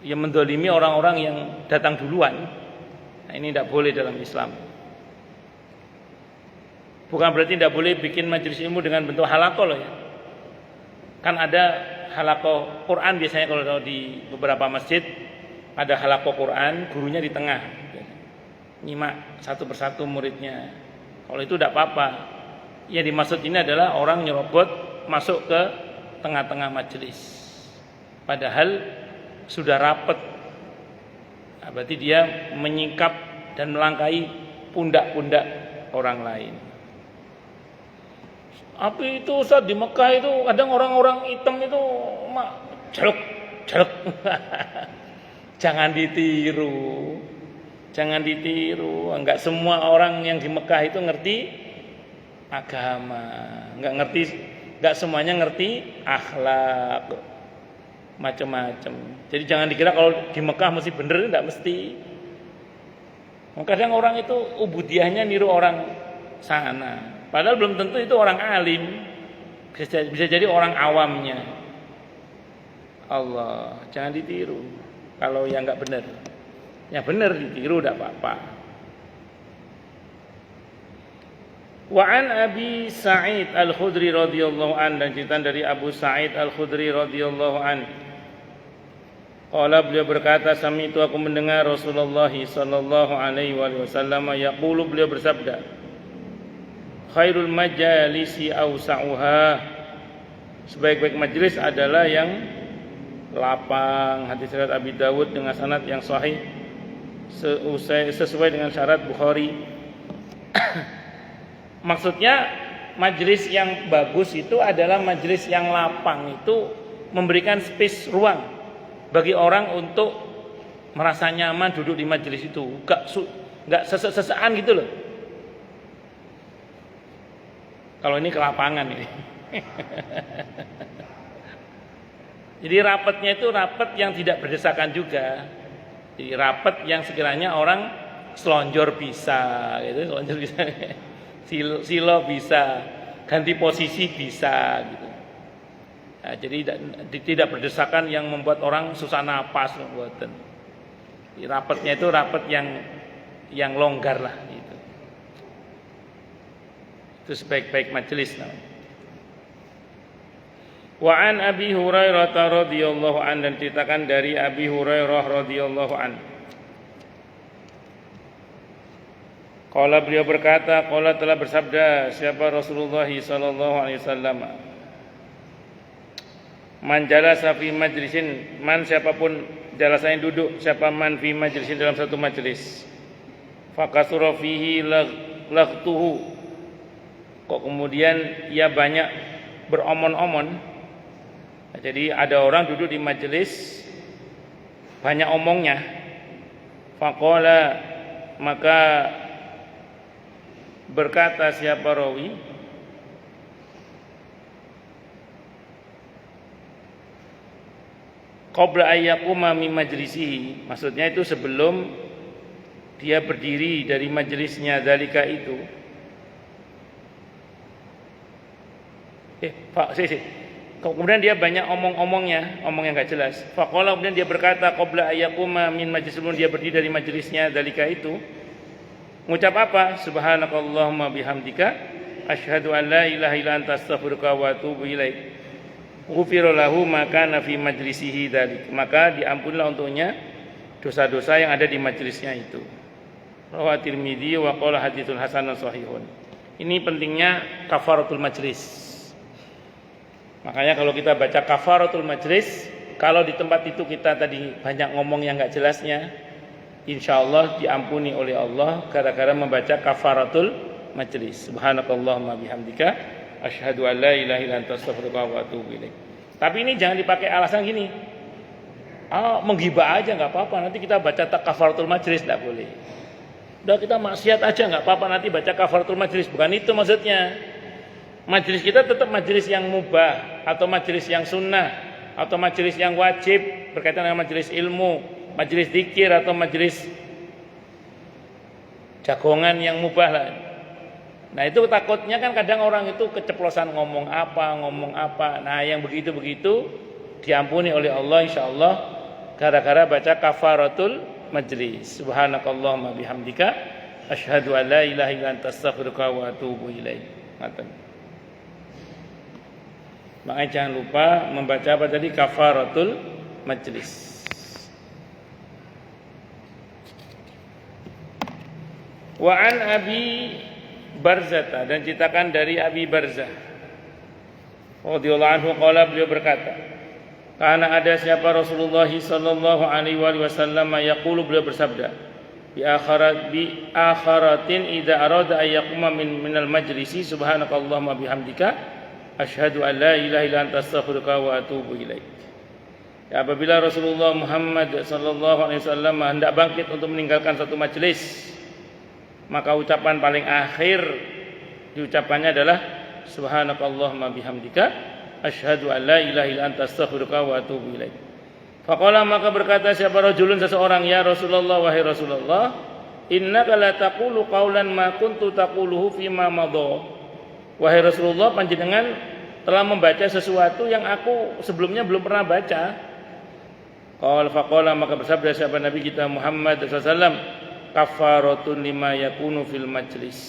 yang mendolimi orang-orang yang datang duluan. Nah, ini tidak boleh dalam Islam. Bukan berarti tidak boleh bikin majelis ilmu dengan bentuk halaqah loh ya. Kan ada halaqah Quran biasanya kalau di beberapa masjid ada halaqah Quran, gurunya di tengah. Nyimak satu persatu muridnya. Kalau itu tidak apa-apa. Yang dimaksud ini adalah orang nyerobot masuk ke tengah-tengah majelis. Padahal sudah rapat. Nah, berarti dia menyingkap dan melangkahi pundak-pundak orang lain. Tapi itu Ustaz di Mekah itu kadang orang-orang hitam itu jelek. Jangan ditiru. Jangan ditiru. Enggak semua orang yang di Mekah itu ngerti agama. Enggak semuanya ngerti akhlak. Macam-macam. Jadi jangan dikira kalau di Mekah mesti bener, enggak mesti. Kadang orang itu ubudiahnya niru orang sana. Padahal belum tentu itu orang alim. Bisa jadi orang awamnya. Allah, jangan ditiru. Kalau yang enggak benar. Yang benar ditiru enggak apa-apa. Wa an Abi Sa'id Al-Khudri radhiyallahu an dan cerita dari Abu Sa'id Al-Khudri radhiyallahu an. Qala beliau berkata sami'tu aku mendengar Rasulullah sallallahu alaihi wasallam yaqulu beliau bersabda khairul majalisi awsa'uha. Sebaik-baik majelis adalah yang lapang. Hadis riwayat Abi Dawud dengan sanad yang sahih sesuai dengan syarat Bukhari. Maksudnya majelis yang bagus itu adalah majelis yang lapang, itu memberikan space ruang bagi orang untuk merasa nyaman duduk di majelis itu. Enggak sesek-sesekan gitu loh. Kalau ini ke lapangan ini. Jadi rapatnya itu rapat yang tidak berdesakan juga. Jadi rapat yang sekiranya orang selonjor bisa, gitu, selonjor bisa, silo bisa, ganti posisi bisa, gitu. Nah, jadi tidak berdesakan yang membuat orang susah napas, membuatan. Rapatnya itu rapat yang longgar lah. Itu sebaik-baik majelis namanya. Wa an Abi Hurairah radhiyallahu an dan ceritakan dari Abi Hurairah radhiyallahu an. Qala beliau berkata, qala telah bersabda siapa Rasulullah sallallahu alaihi wasallam. Man jalasa fi majlisin, man siapapun jalasa yang duduk, siapa man fi majlisin dalam satu majlis. Fakasura fihi laghtuhu. Kok kemudian ia banyak beromon-omon. Jadi ada orang duduk di majelis banyak omongnya. Faqala, maka berkata siapa rawi, qabla ayyaquma min majlisihi, maksudnya itu sebelum dia berdiri dari majelisnya dalika itu. Kemudian dia banyak omong-omongnya, omong yang enggak jelas. Faqala, kemudian dia berkata qabla ayyaquma min majlis, sebelum dia berdiri dari majelisnya dalika itu, ngucap apa? Subhanakallahumma bihamdika asyhadu an la ilaha illa anta astaghfiruka wa atubu ilaik. Ghufira lahu ma kana fi majlisihi dzalik. Maka diampunilah untuknya dosa-dosa yang ada di majelisnya itu. Rawahu Tirmidzi wa qala haditsun hasanun shahihun. Ini pentingnya kafaratul majlis. Makanya kalau kita baca kafaratul majlis, kalau di tempat itu kita tadi banyak ngomong yang enggak jelasnya, insyaallah diampuni oleh Allah gara-gara membaca kafaratul majlis. Subhanakallahumma bihamdika asyhadu an la ilaha illa anta astaghfiruka wa atubu ilaik. Tapi ini jangan dipakai alasan gini. Menggibah aja enggak apa-apa, nanti kita baca kafaratul majlis, enggak boleh. Udah kita maksiat aja enggak apa-apa, nanti baca kafaratul majlis. Bukan itu maksudnya. Majelis kita tetap majelis yang mubah atau majelis yang sunnah atau majelis yang wajib berkaitan dengan majelis ilmu, majelis zikir atau majelis jagongan yang mubah lah. Nah itu takutnya kan kadang orang itu keceplosan ngomong apa. Nah yang begitu-begitu diampuni oleh Allah insyaallah gara-gara baca kafaratul majlis. Subhanakallahumma bihamdika asyhadu an la ilaha illa anta astaghfiruka wa atubu ilaik. Makanya jangan lupa membaca apa tadi, kafaratul majlis. Wa an Abi Barzah, dan ceritakan dari Abi Barzah radhiyallahu anhu qala, beliau berkata, karena ada siapa Rasulullah sallallahu alaihi wasallam yaqulu, beliau bersabda, bi akharatin idza arada ay yaquma minal majlisi subhanakallahumma bihamdika asyhadu an la ilaha illa anta astaghfiruka wa atubu ilaik. Ya, apabila Rasulullah Muhammad sallallahu alaihi wasallam hendak bangkit untuk meninggalkan satu majelis, maka ucapan paling akhir diucapkannya adalah subhanakallahumma bihamdika asyhadu an la ilaha illa anta astaghfiruka wa atubu ilaik. Faqala, maka berkata siapa rajulun, seseorang, ya Rasulullah, wahai Rasulullah, innaka la taqulu qaulan ma kuntu taquluhu fima madha. Wahai Rasulullah, panjenengan telah membaca sesuatu yang aku sebelumnya belum pernah baca. Faqala, maka bersabda siapa Nabi kita Muhammad sallallahu alaihi wasallam, kafaratun lima yakunu fil majlis.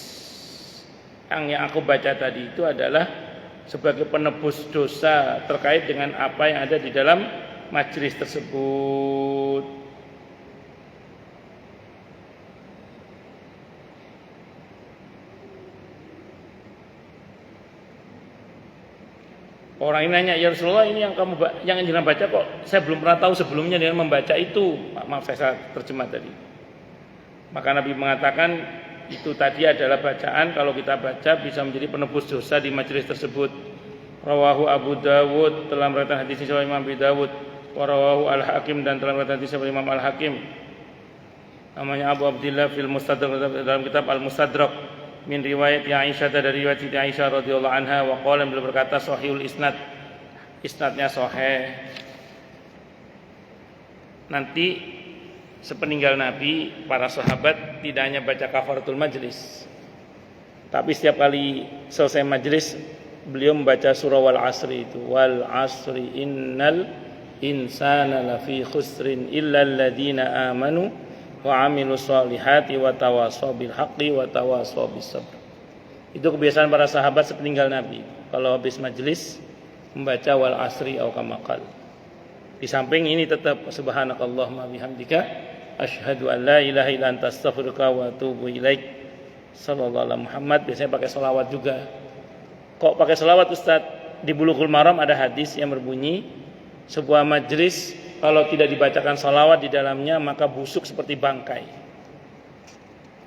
Yang aku baca tadi itu adalah sebagai penebus dosa terkait dengan apa yang ada di dalam majlis tersebut. Orang ini nanya, ya Rasulullah, ini yang kamu yang jenengan baca kok saya belum pernah tahu sebelumnya dengan membaca itu. Maaf saya salah terjemah tadi. Maka Nabi mengatakan itu tadi adalah bacaan, kalau kita baca bisa menjadi penebus dosa di majelis tersebut. Rawahu Abu Dawud, telah meriwayatkan hadis ini Imam Abu Dawud. Wa rawahu Al-Hakim, dan telah meriwayatkan hadis Imam Al-Hakim. Namanya Abu Abdillah fil Mustadrak, dalam kitab Al-Mustadrak, min riwayat Aisyah, dari riwayat Siti Aisyah radhiyallahu anha, wa qala, beliau berkata sahihul isnad, isnadnya sahih. Nanti sepeninggal Nabi, para sahabat tidak hanya baca kafaratul majlis, tapi setiap kali selesai majlis beliau membaca surah wal asri, itu wal asri innal insana lafi khusrin illa alladziina amanu wa amilus solihati wa tawasaw bil haqqi wa tawasaw bis sabr. Itu kebiasaan para sahabat sepeninggal Nabi, kalau habis majelis membaca wal asri au kama qala. Di samping ini tetap subhanakallahumma bihamdika asyhadu an la ilaha illa anta astaghfiruka wa atubu ilaik. Sallallahu alaihi Muhammad. Biasanya pakai selawat juga. Kok pakai selawat Ustaz? Di Bulughul Maram ada hadis yang berbunyi Sebuah majelis kalau tidak dibacakan sholawat di dalamnya maka busuk seperti bangkai.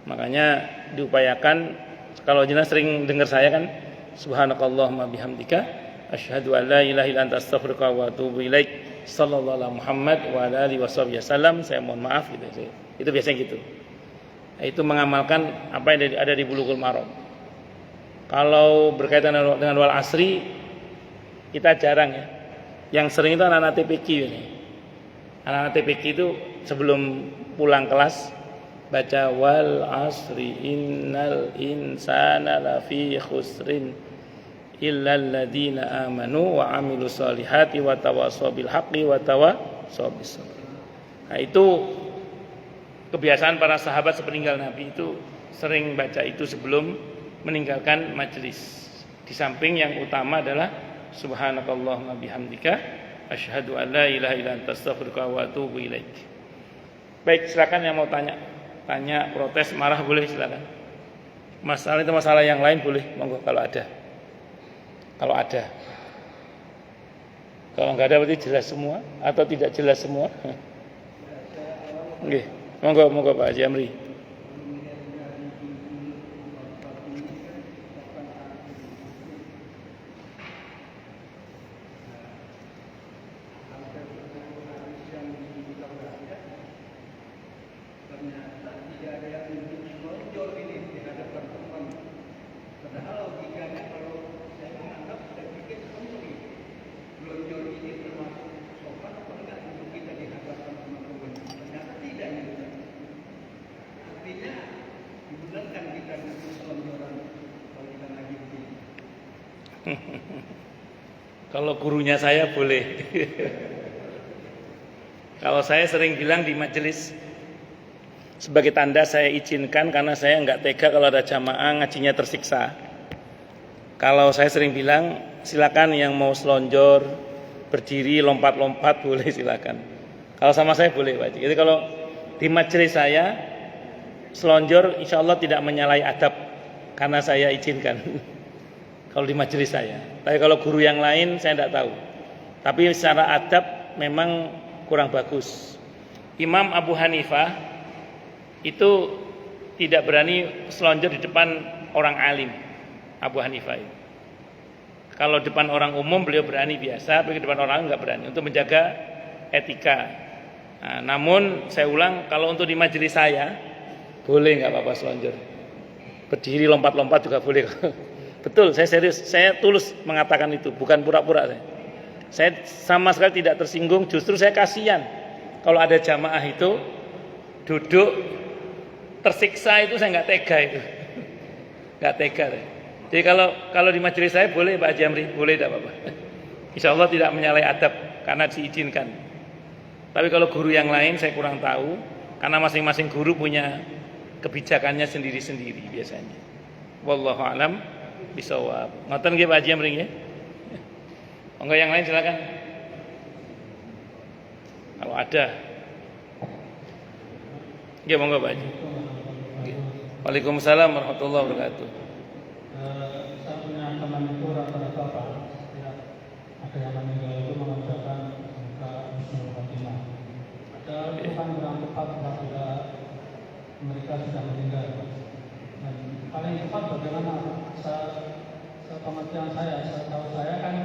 Makanya diupayakan, kalau jenengan sering dengar saya kan, subhanakallahumma bihamdika asyhadu an la ilaha illa anta astaghfiruka wa atubu ilaik. Sallallahu alaihi Muhammad wa ala alihi wasallam. Saya mohon maaf gitu. Itu biasanya gitu. Itu mengamalkan apa yang ada di Bulughul Maram. Kalau berkaitan dengan wal asri kita jarang ya. Yang sering itu anak-anak TPQ ini. Anak-anak TPQ itu sebelum pulang kelas baca wal asri innal insana lafi khusrin illal ladzina amanu wa amilus solihati wa tawassaw bil haqqi wa tawassaw bis sabr. Nah, itu kebiasaan para sahabat sepeninggal Nabi itu sering baca itu sebelum meninggalkan majelis. Di samping yang utama adalah subhanakallahumma bihamdika asyhadu an la ilaha illa anta astaghfiruka wa atubu ilaik. Baik, silakan yang mau tanya, protes, marah boleh silakan. Masalah itu masalah yang lain boleh, monggo kalau ada. Kalau enggak ada berarti jelas semua atau tidak jelas semua. Nggih, monggo Pak Haji Amri. Kalau gurunya saya boleh. Kalau saya sering bilang di majelis, sebagai tanda saya izinkan karena saya enggak tega kalau ada jamaah ngajinya tersiksa. Kalau saya sering bilang, silakan yang mau selonjor, berdiri, lompat-lompat boleh silakan. Kalau sama saya boleh Pak. Jadi kalau di majelis saya selonjor insya Allah tidak menyalahi adab karena saya izinkan. Kalau di majelis saya. Tapi kalau guru yang lain saya tidak tahu. Tapi secara adab memang kurang bagus. Imam Abu Hanifah itu tidak berani selonjor di depan orang alim. Abu Hanifah itu. Kalau depan orang umum beliau berani biasa, tapi depan orang alim nggak berani untuk menjaga etika. Nah, namun saya ulang, kalau untuk di majelis saya boleh nggak apa-apa selonjor. Berdiri lompat-lompat juga boleh. Betul, saya serius, saya tulus mengatakan itu, bukan pura-pura saya. Saya sama sekali tidak tersinggung, justru saya kasihan kalau ada jamaah itu duduk tersiksa itu saya nggak tega itu, nggak tega. Jadi kalau di majelis saya boleh Pak Jamri, boleh tidak apa-apa. Insya Allah tidak menyalahi adab karena diizinkan. Tapi kalau guru yang lain saya kurang tahu, karena masing-masing guru punya kebijakannya sendiri-sendiri biasanya. Wallahu a'lam bishawab. Ngoten nggih Pak Haji Amri nggih. Enggak yang lain silakan. Kalau ada. Nggih monggo Pak Haji. Waalaikumsalam warahmatullahi wabarakatuh. Saya punya teman itu rata-rata Pak, ada yang meninggal itu mengerjakan semoga husnul khotimah. Ada itu kan kurang tepat apabila mereka sudah meninggal. Dan paling tepat bagaimana? Sepengetahuan saya, setahu saya kan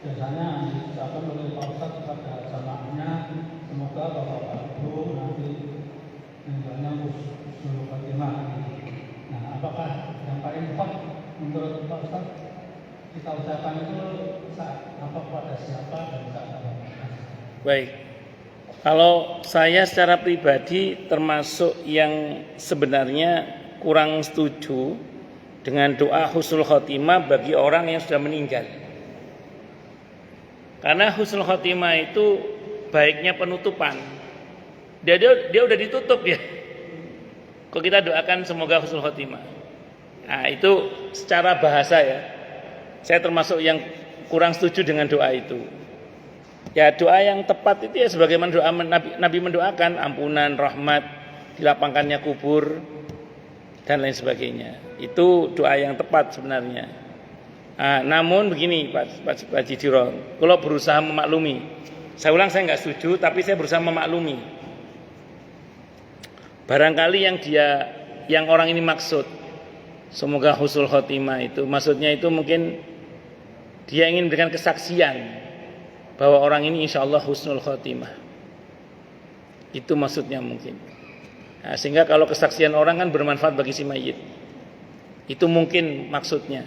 biasanya diucapkan oleh Pak Ustadz kepada jamaahnya, semoga Bapak Ibu nanti meninggalnya husnul khotimah. Nah, apakah yang paling tepat menurut Pak Ustadz kita ucapkan itu saat apa pada siapa dan saat apa? Baik. Kalau saya secara pribadi termasuk yang sebenarnya kurang setuju dengan doa husnul khotimah bagi orang yang sudah meninggal. Karena husnul khotimah itu baiknya penutupan. Dia udah ditutup ya. Kok kita doakan semoga husnul khotimah. Nah, itu secara bahasa ya. Saya termasuk yang kurang setuju dengan doa itu. Ya, doa yang tepat itu ya sebagaimana doa Nabi mendoakan ampunan, rahmat, dilapangkannya kubur dan lain sebagainya. Itu doa yang tepat sebenarnya. Namun begini Pak Jidiro, kalau berusaha memaklumi, Saya ulang, saya nggak setuju, tapi saya berusaha memaklumi. Barangkali yang orang ini maksud, semoga husnul khotimah itu, maksudnya itu mungkin dia ingin memberikan kesaksian bahwa orang ini insya Allah husnul khotimah. Itu maksudnya mungkin. Nah, sehingga kalau kesaksian orang kan bermanfaat bagi si mayit. Itu mungkin maksudnya.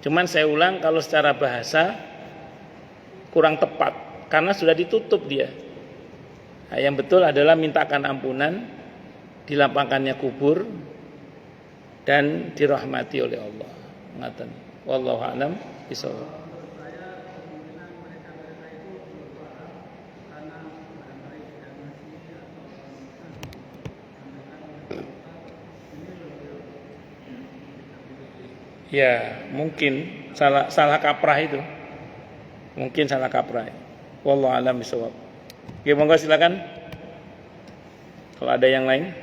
Cuman saya ulang, kalau secara bahasa kurang tepat karena sudah ditutup dia. Nah, yang betul adalah mintakan ampunan, dilapangkannya kubur, dan dirahmati oleh Allah. Ngaten. Wallahu a'lam bishawab. Ya, mungkin salah kaprah itu. Mungkin salah kaprah. Wallahu a'lam bishawab. Oke, monggo silakan. Kalau ada yang lain.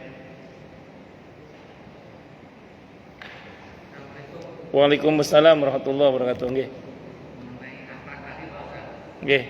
Waalaikumsalam warahmatullahi wabarakatuh. Nggih. Nggih.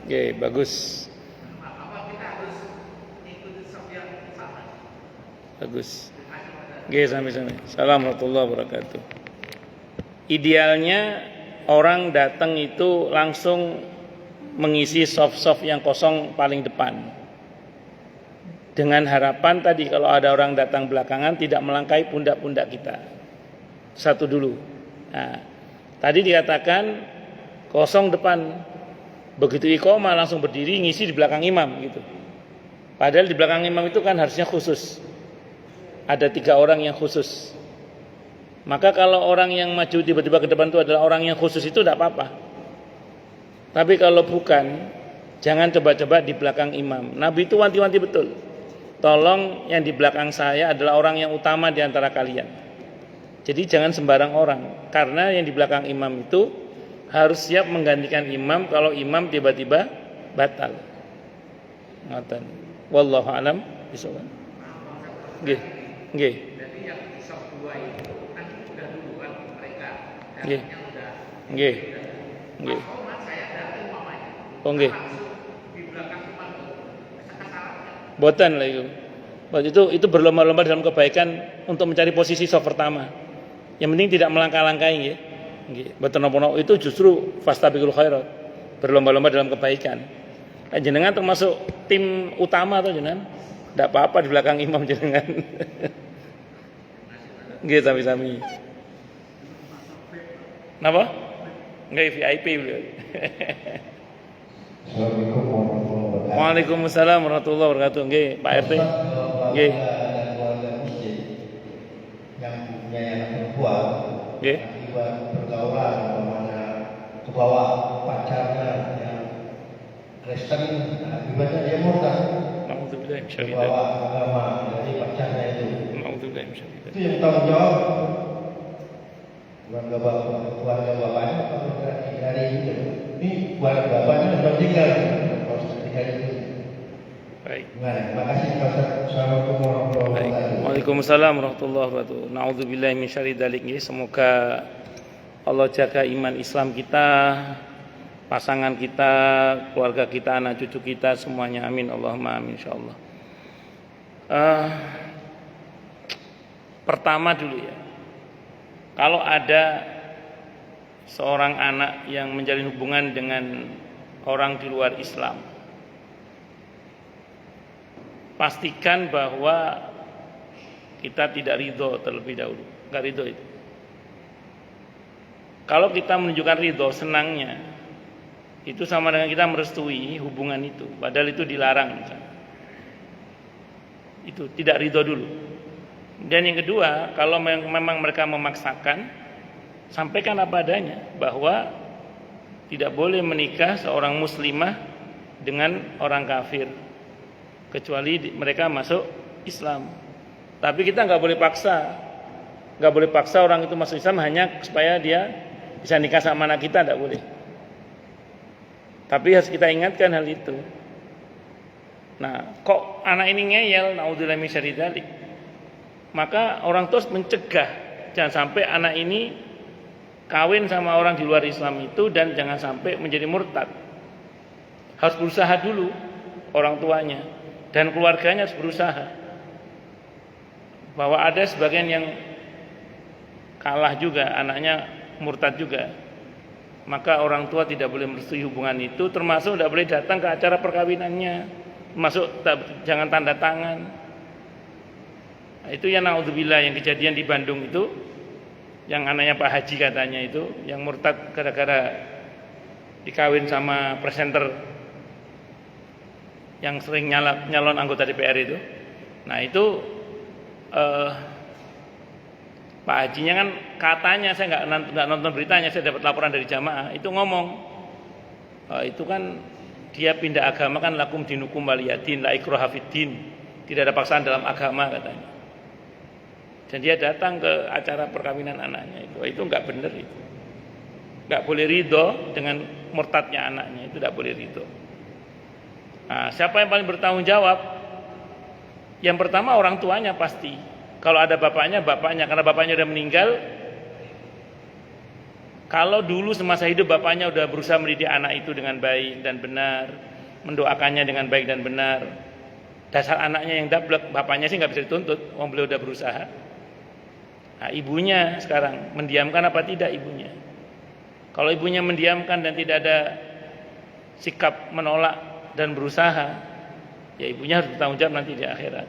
Oke, bagus. Bagus. Oke, sampai-sampai. Assalamualaikum warahmatullahi wabarakatuh. Idealnya orang datang itu langsung mengisi soft yang kosong paling depan. Dengan harapan tadi kalau ada orang datang belakangan tidak melangkahi pundak-pundak kita. Satu dulu. Nah, tadi dikatakan kosong depan. Begitu iqamah langsung berdiri ngisi di belakang imam gitu. Padahal di belakang imam itu kan harusnya khusus. Ada 3 orang yang khusus. Maka kalau orang yang maju tiba-tiba ke depan itu adalah orang yang khusus itu tidak apa-apa. Tapi kalau bukan, jangan coba-coba di belakang imam. Nabi itu wanti-wanti betul. Tolong yang di belakang saya adalah orang yang utama di antara kalian. Jadi jangan sembarang orang. Karena yang di belakang imam itu harus siap menggantikan imam kalau imam tiba-tiba batal. Ngoten. Wallahu a'lam bishawab. Nggih. Nggih. Jadi yang di sop 2 itu kan sudah duluan mereka. Nggih. Udah. Nggih. Nggih. Saya datang mamanya. Oh nggih. Di belakang imam itu kesalahannya. Boten lah itu. Itu berlomba-lomba dalam kebaikan untuk mencari posisi sop pertama. Yang penting tidak melangkah-langkahi nggih. Nggih, mboten napa-napa, itu justru fastabiqul khairat, berlomba-lomba dalam kebaikan. Jenengan termasuk tim utama atau jenengan? Enggak apa-apa di belakang imam jenengan. Nggih, sami-sami. Napa? Nggih, VIP beliau. Assalamualaikum warahmatullahi wabarakatuh. Waalaikumsalam warahmatullahi wabarakatuh. Nggih, Pak RT. Nggih. Yang punya anak perempuan. Nggih. Akibat pergaulan umpamanya ke bawah pacarnya yang Kristen, akibatnya dia murtad. Nauzubillah min Ke syarri bawah agama dari pacarnya itu. Nauzubillah min syarri Itu yang tanggung jawab keluarga bapaknya atau dari itu. Ini keluarga bapaknya sudah tinggal proses tinggal itu. Baik. Nah, terima kasih Pak Ustaz. Assalamualaikum warahmatullahi Baik. wabarakatuh. Waalaikumsalam warahmatullahi wabarakatuh. Nauzubillahi min syarri dzalik. Semoga Allah jaga iman Islam kita, pasangan kita, keluarga kita, anak cucu kita semuanya. Amin Allahumma amin insyaallah. Pertama dulu ya. Kalau ada seorang anak yang menjalin hubungan dengan orang di luar Islam, pastikan bahwa kita tidak ridho terlebih dahulu. Enggak ridho itu. Kalau kita menunjukkan ridho, senangnya, itu sama dengan kita merestui hubungan itu. Padahal itu dilarang. Misalnya. Itu tidak ridho dulu. Dan yang kedua, kalau memang mereka memaksakan, sampaikan apa adanya. Bahwa tidak boleh menikah seorang muslimah dengan orang kafir. Kecuali mereka masuk Islam. Tapi kita nggak boleh paksa. Nggak boleh paksa orang itu masuk Islam hanya supaya dia bisa nikah sama anak kita, nggak boleh. Tapi harus kita ingatkan hal itu. Nah, kok anak ini ngeyel, naudzubillah min syarri dzalik. Maka orang tua mencegah jangan sampai anak ini kawin sama orang di luar Islam itu dan jangan sampai menjadi murtad. Harus berusaha dulu orang tuanya dan keluarganya harus berusaha. Bahwa ada sebagian yang kalah juga, anaknya murtad juga. Maka orang tua tidak boleh merestui hubungan itu, termasuk tidak boleh datang ke acara perkawinannya, termasuk jangan tanda tangan. Nah, itu yang naudzubillah yang kejadian di Bandung itu, yang anaknya Pak Haji katanya itu, yang murtad gara-gara dikawin sama presenter yang sering nyalon anggota DPR itu. Nah itu Pak Hajinya kan katanya, saya nggak nonton beritanya, saya dapat laporan dari jamaah itu ngomong itu kan dia pindah agama kan lakum dinukum waliyadin la ikraha fiddin, tidak ada paksaan dalam agama katanya. Dan dia datang ke acara perkawinan anaknya itu nggak benar itu, nggak boleh ridho dengan murtadnya anaknya, itu nggak boleh ridho. Nah, siapa yang paling bertanggung jawab? Yang pertama orang tuanya pasti. Kalau ada bapaknya, karena bapaknya udah meninggal. Kalau dulu semasa hidup bapaknya udah berusaha mendidik anak itu dengan baik dan benar, mendoakannya dengan baik dan benar, dasar anaknya yang dablek, bapaknya sih nggak bisa dituntut, wong beliau udah berusaha. Nah, ibunya sekarang mendiamkan apa tidak ibunya? Kalau ibunya mendiamkan dan tidak ada sikap menolak dan berusaha, ya ibunya harus bertanggung jawab nanti di akhirat.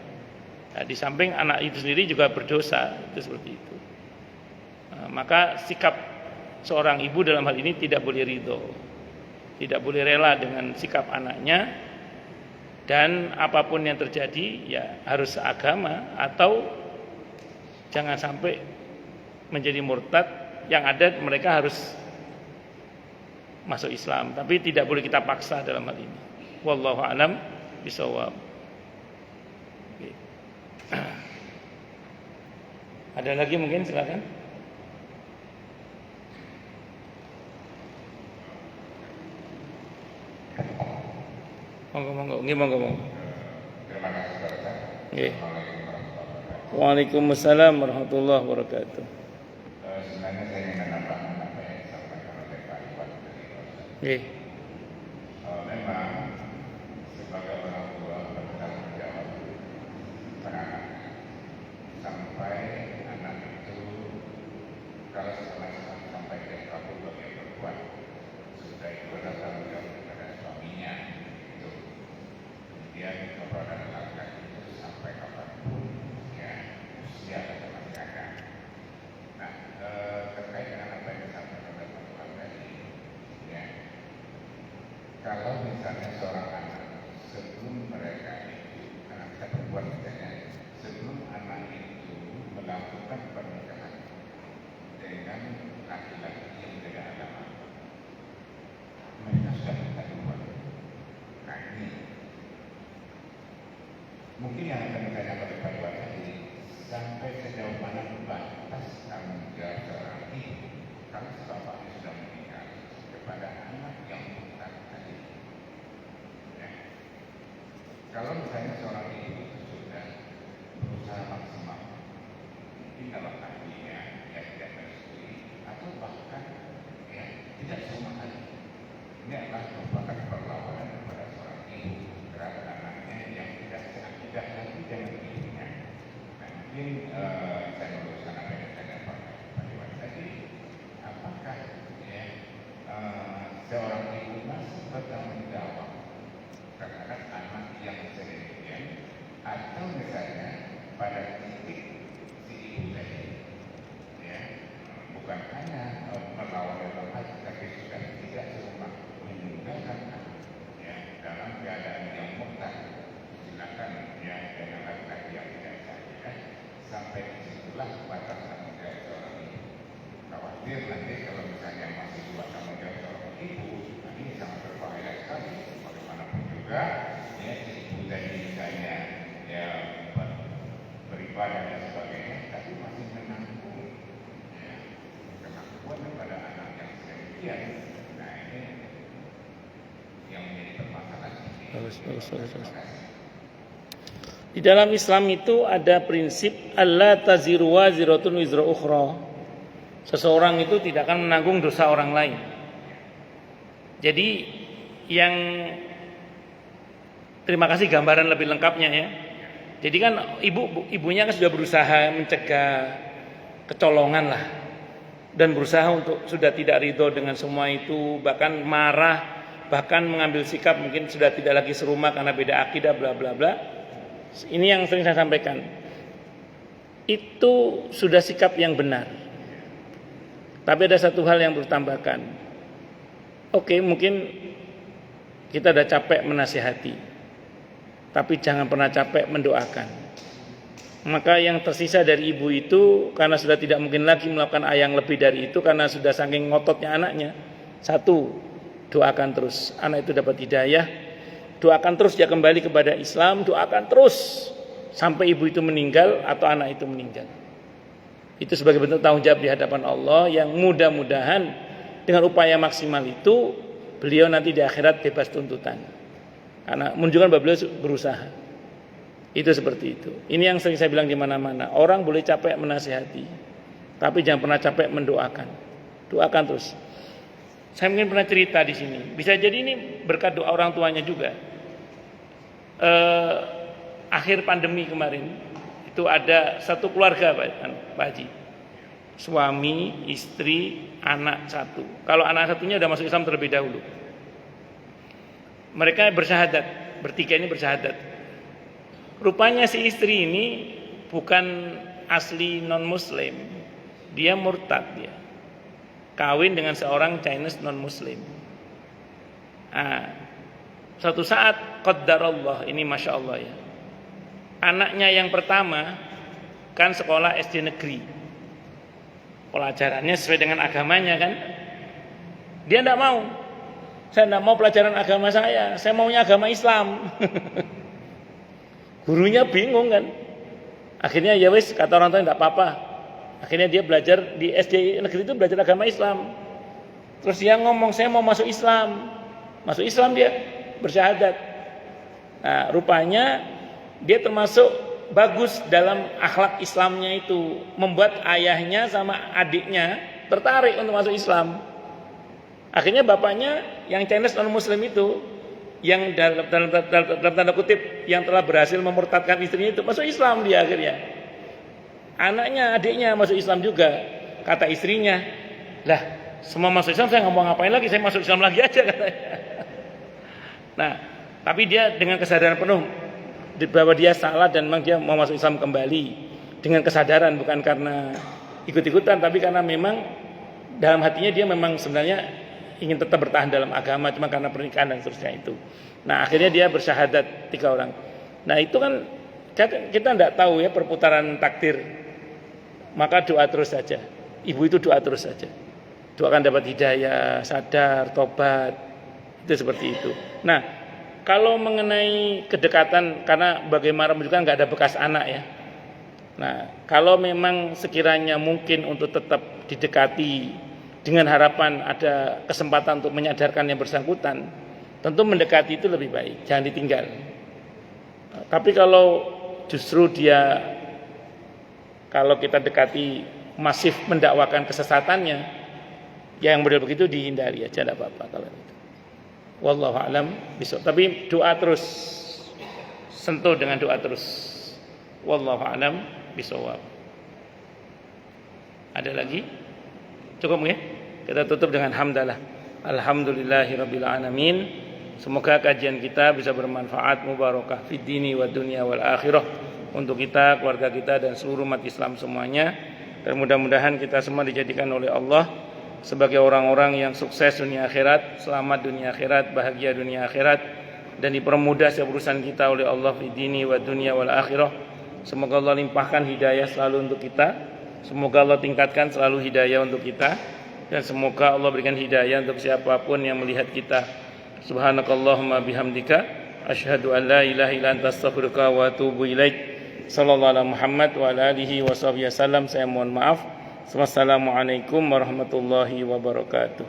Nah, di samping anak itu sendiri juga berdosa, itu seperti itu. Nah, maka sikap seorang ibu dalam hal ini tidak boleh ridho, tidak boleh rela dengan sikap anaknya, dan apapun yang terjadi ya harus seagama atau jangan sampai menjadi murtad. Yang ada mereka harus masuk Islam, tapi tidak boleh kita paksa dalam hal ini. Wallahu a'lam bishawab. Ada lagi mungkin, silakan. Monggo. Terima kasih Ustaz. Nggih. Waalaikumsalam warahmatullahi wabarakatuh. Sebenarnya saya ingin menambahkan apa yang disampaikan oleh Pak Iwan tadi. Nggih. Memang sebagai orang tua bertanggung jawab anak sampai anak itu kalau sampai dia kabur bagi perempuan sudah itu adalah tanggung jawab kepada suaminya itu. Kemudian kepada laki-laki itu sampai kapanpun ya usia masih ada. Nah terkait dengan apa yang disampaikan oleh Pak Iwan tadi, ya kalau misalnya seorang anak sebelum mereka itu anak kita perempuan misalnya, sebelum anak itu melakukan pernikahan dengan laki-laki yang beda agama, mereka sudah minta duluan. Nah ini mungkin yang akan ditanya oleh Pak Iwan tadi, sampai sejauh mana batas tanggung jawab seorang ibu kalau bapaknya sudah meninggal kepada anak yang bukan tadi. Ya. Kalau misalnya seorang ibu itu sudah berusaha maksimal, mungkin kalau ahlinya ya tidak merestui atau bahkan ya tidak sama sekali, ini adalah merupakan perlawanan kepada seorang ibu terhadap anaknya yang tidak seakidah lagi dengan ibunya. Nah, mungkin saya meluruskan apa yang saya dapat Pak Iwan tadi, apakah ya seorang ibu masih bertanggung jawab terhadap anak yang sedemikian, atau misalnya pada titik si ibu tadi ya bukan hanya melawan dalam hati, tapi sudah tidak semua meninggalkan ya dalam keadaan yang murtad, silakan ya dengan laki-laki yang tidak sadar sampai disitulah batas tanggung jawab seorang ibu. Khawatir nanti kalau misalnya masih buat tanggung jawab seorang ibu, nah ini sangat berbahaya sekali. Bagaimanapun juga ya ibu tadi misalnya ya beribadah Bagus. Di dalam Islam itu ada prinsip alla taziru waziratun wizra ukhra. Seseorang itu tidak akan menanggung dosa orang lain. Jadi yang terima kasih gambaran lebih lengkapnya ya. Jadi kan ibunya kan sudah berusaha mencegah kecolongan lah, dan berusaha untuk sudah tidak ridho dengan semua itu, bahkan marah, bahkan mengambil sikap mungkin sudah tidak lagi serumah karena beda akidah bla bla bla. Ini yang sering saya sampaikan. Itu sudah sikap yang benar. Tapi ada satu hal yang perlu tambahkan. Oke, mungkin kita udah capek menasihati, tapi jangan pernah capek mendoakan. Maka yang tersisa dari ibu itu, karena sudah tidak mungkin lagi melakukan yang lebih dari itu, karena sudah saking ngototnya anaknya. Satu, doakan terus anak itu dapat hidayah. Doakan terus dia kembali kepada Islam. Doakan terus sampai ibu itu meninggal atau anak itu meninggal. Itu sebagai bentuk tanggung jawab di hadapan Allah, yang mudah-mudahan dengan upaya maksimal itu beliau nanti di akhirat bebas tuntutan, karena menunjukkan bahwa beliau berusaha. Itu seperti itu. Ini yang sering saya bilang di mana-mana. Orang boleh capek menasihati, tapi jangan pernah capek mendoakan. Doakan terus. Saya mungkin pernah cerita di sini. Bisa jadi ini berkat doa orang tuanya juga. Akhir pandemi kemarin itu ada satu keluarga Pak Haji. Suami, istri, anak satu. Kalau anak satunya sudah masuk Islam terlebih dahulu. Mereka bersyahadat, bertiga ini bersyahadat. Rupanya si istri ini bukan asli non-muslim. Dia murtad dia. Kawin dengan seorang Chinese non-muslim. Suatu saat qaddarallah, ini Masya Allah ya. Anaknya yang pertama kan sekolah SD negeri. Pelajarannya sesuai dengan agamanya kan. Dia tidak mau. Saya tidak mau pelajaran agama saya maunya agama Islam. Gurunya bingung kan. Akhirnya ya wis, kata orang tua tidak apa-apa. Akhirnya dia belajar di SD negeri itu, belajar agama Islam. Terus dia ngomong, saya mau masuk Islam. Masuk Islam dia, bersyahadat. Nah, rupanya dia termasuk bagus dalam akhlak Islamnya itu, membuat ayahnya sama adiknya tertarik untuk masuk Islam. Akhirnya bapaknya yang Chinese non-muslim itu, yang dalam tanda kutip yang telah berhasil memurtadkan istrinya itu, masuk Islam dia akhirnya. Anaknya, adiknya masuk Islam juga. Kata istrinya, lah semua masuk Islam, saya nggak mau ngapain lagi, saya masuk Islam lagi aja katanya. Nah, tapi dia dengan kesadaran penuh bahwa dia salah dan memang dia mau masuk Islam kembali, dengan kesadaran, bukan karena ikut-ikutan, tapi karena memang dalam hatinya dia memang sebenarnya ingin tetap bertahan dalam agama, cuma karena pernikahan dan seterusnya itu. Nah, akhirnya dia bersyahadat 3 orang. Nah, itu kan kita tidak tahu ya perputaran takdir. Maka doa terus saja. Ibu itu doa terus saja. Doakan dapat hidayah, sadar, tobat. Itu seperti itu. Nah, kalau mengenai kedekatan, karena bagaimana menunjukkan nggak ada bekas anak ya. Nah, kalau memang sekiranya mungkin untuk tetap didekati dengan harapan ada kesempatan untuk menyadarkan yang bersangkutan, tentu mendekati itu lebih baik, jangan ditinggal. Tapi kalau justru dia, kalau kita dekati masif mendakwakan kesesatannya, yang model begitu dihindari aja, tidak apa-apa kalau itu. Wallahu a'lam bishawab. Tapi doa terus, sentuh dengan doa terus. Wallahu a'lam bishawab. Ada lagi? Cukup ya? Kita tutup dengan hamdalah. Alhamdulillahirabbil alamin. Semoga kajian kita bisa bermanfaat, mubarakah fid dini wad dunya wal akhirah, untuk kita, keluarga kita, dan seluruh umat Islam semuanya. Dan mudah-mudahan kita semua dijadikan oleh Allah sebagai orang-orang yang sukses dunia akhirat, selamat dunia akhirat, bahagia dunia akhirat, dan dipermudah setiap urusan kita oleh Allah fi dini wa dunya wal akhirah. Semoga Allah limpahkan hidayah selalu untuk kita. Semoga Allah tingkatkan selalu hidayah untuk kita, dan semoga Allah berikan hidayah untuk siapapun yang melihat kita. Subhanakallahumma bihamdika asyhadu an la ilaha illa anta astaghfiruka wa atubu ilaik. Sallallahu alaihi Muhammad wa ala alihi wasallam. Saya mohon maaf. Wassalamualaikum warahmatullahi wabarakatuh.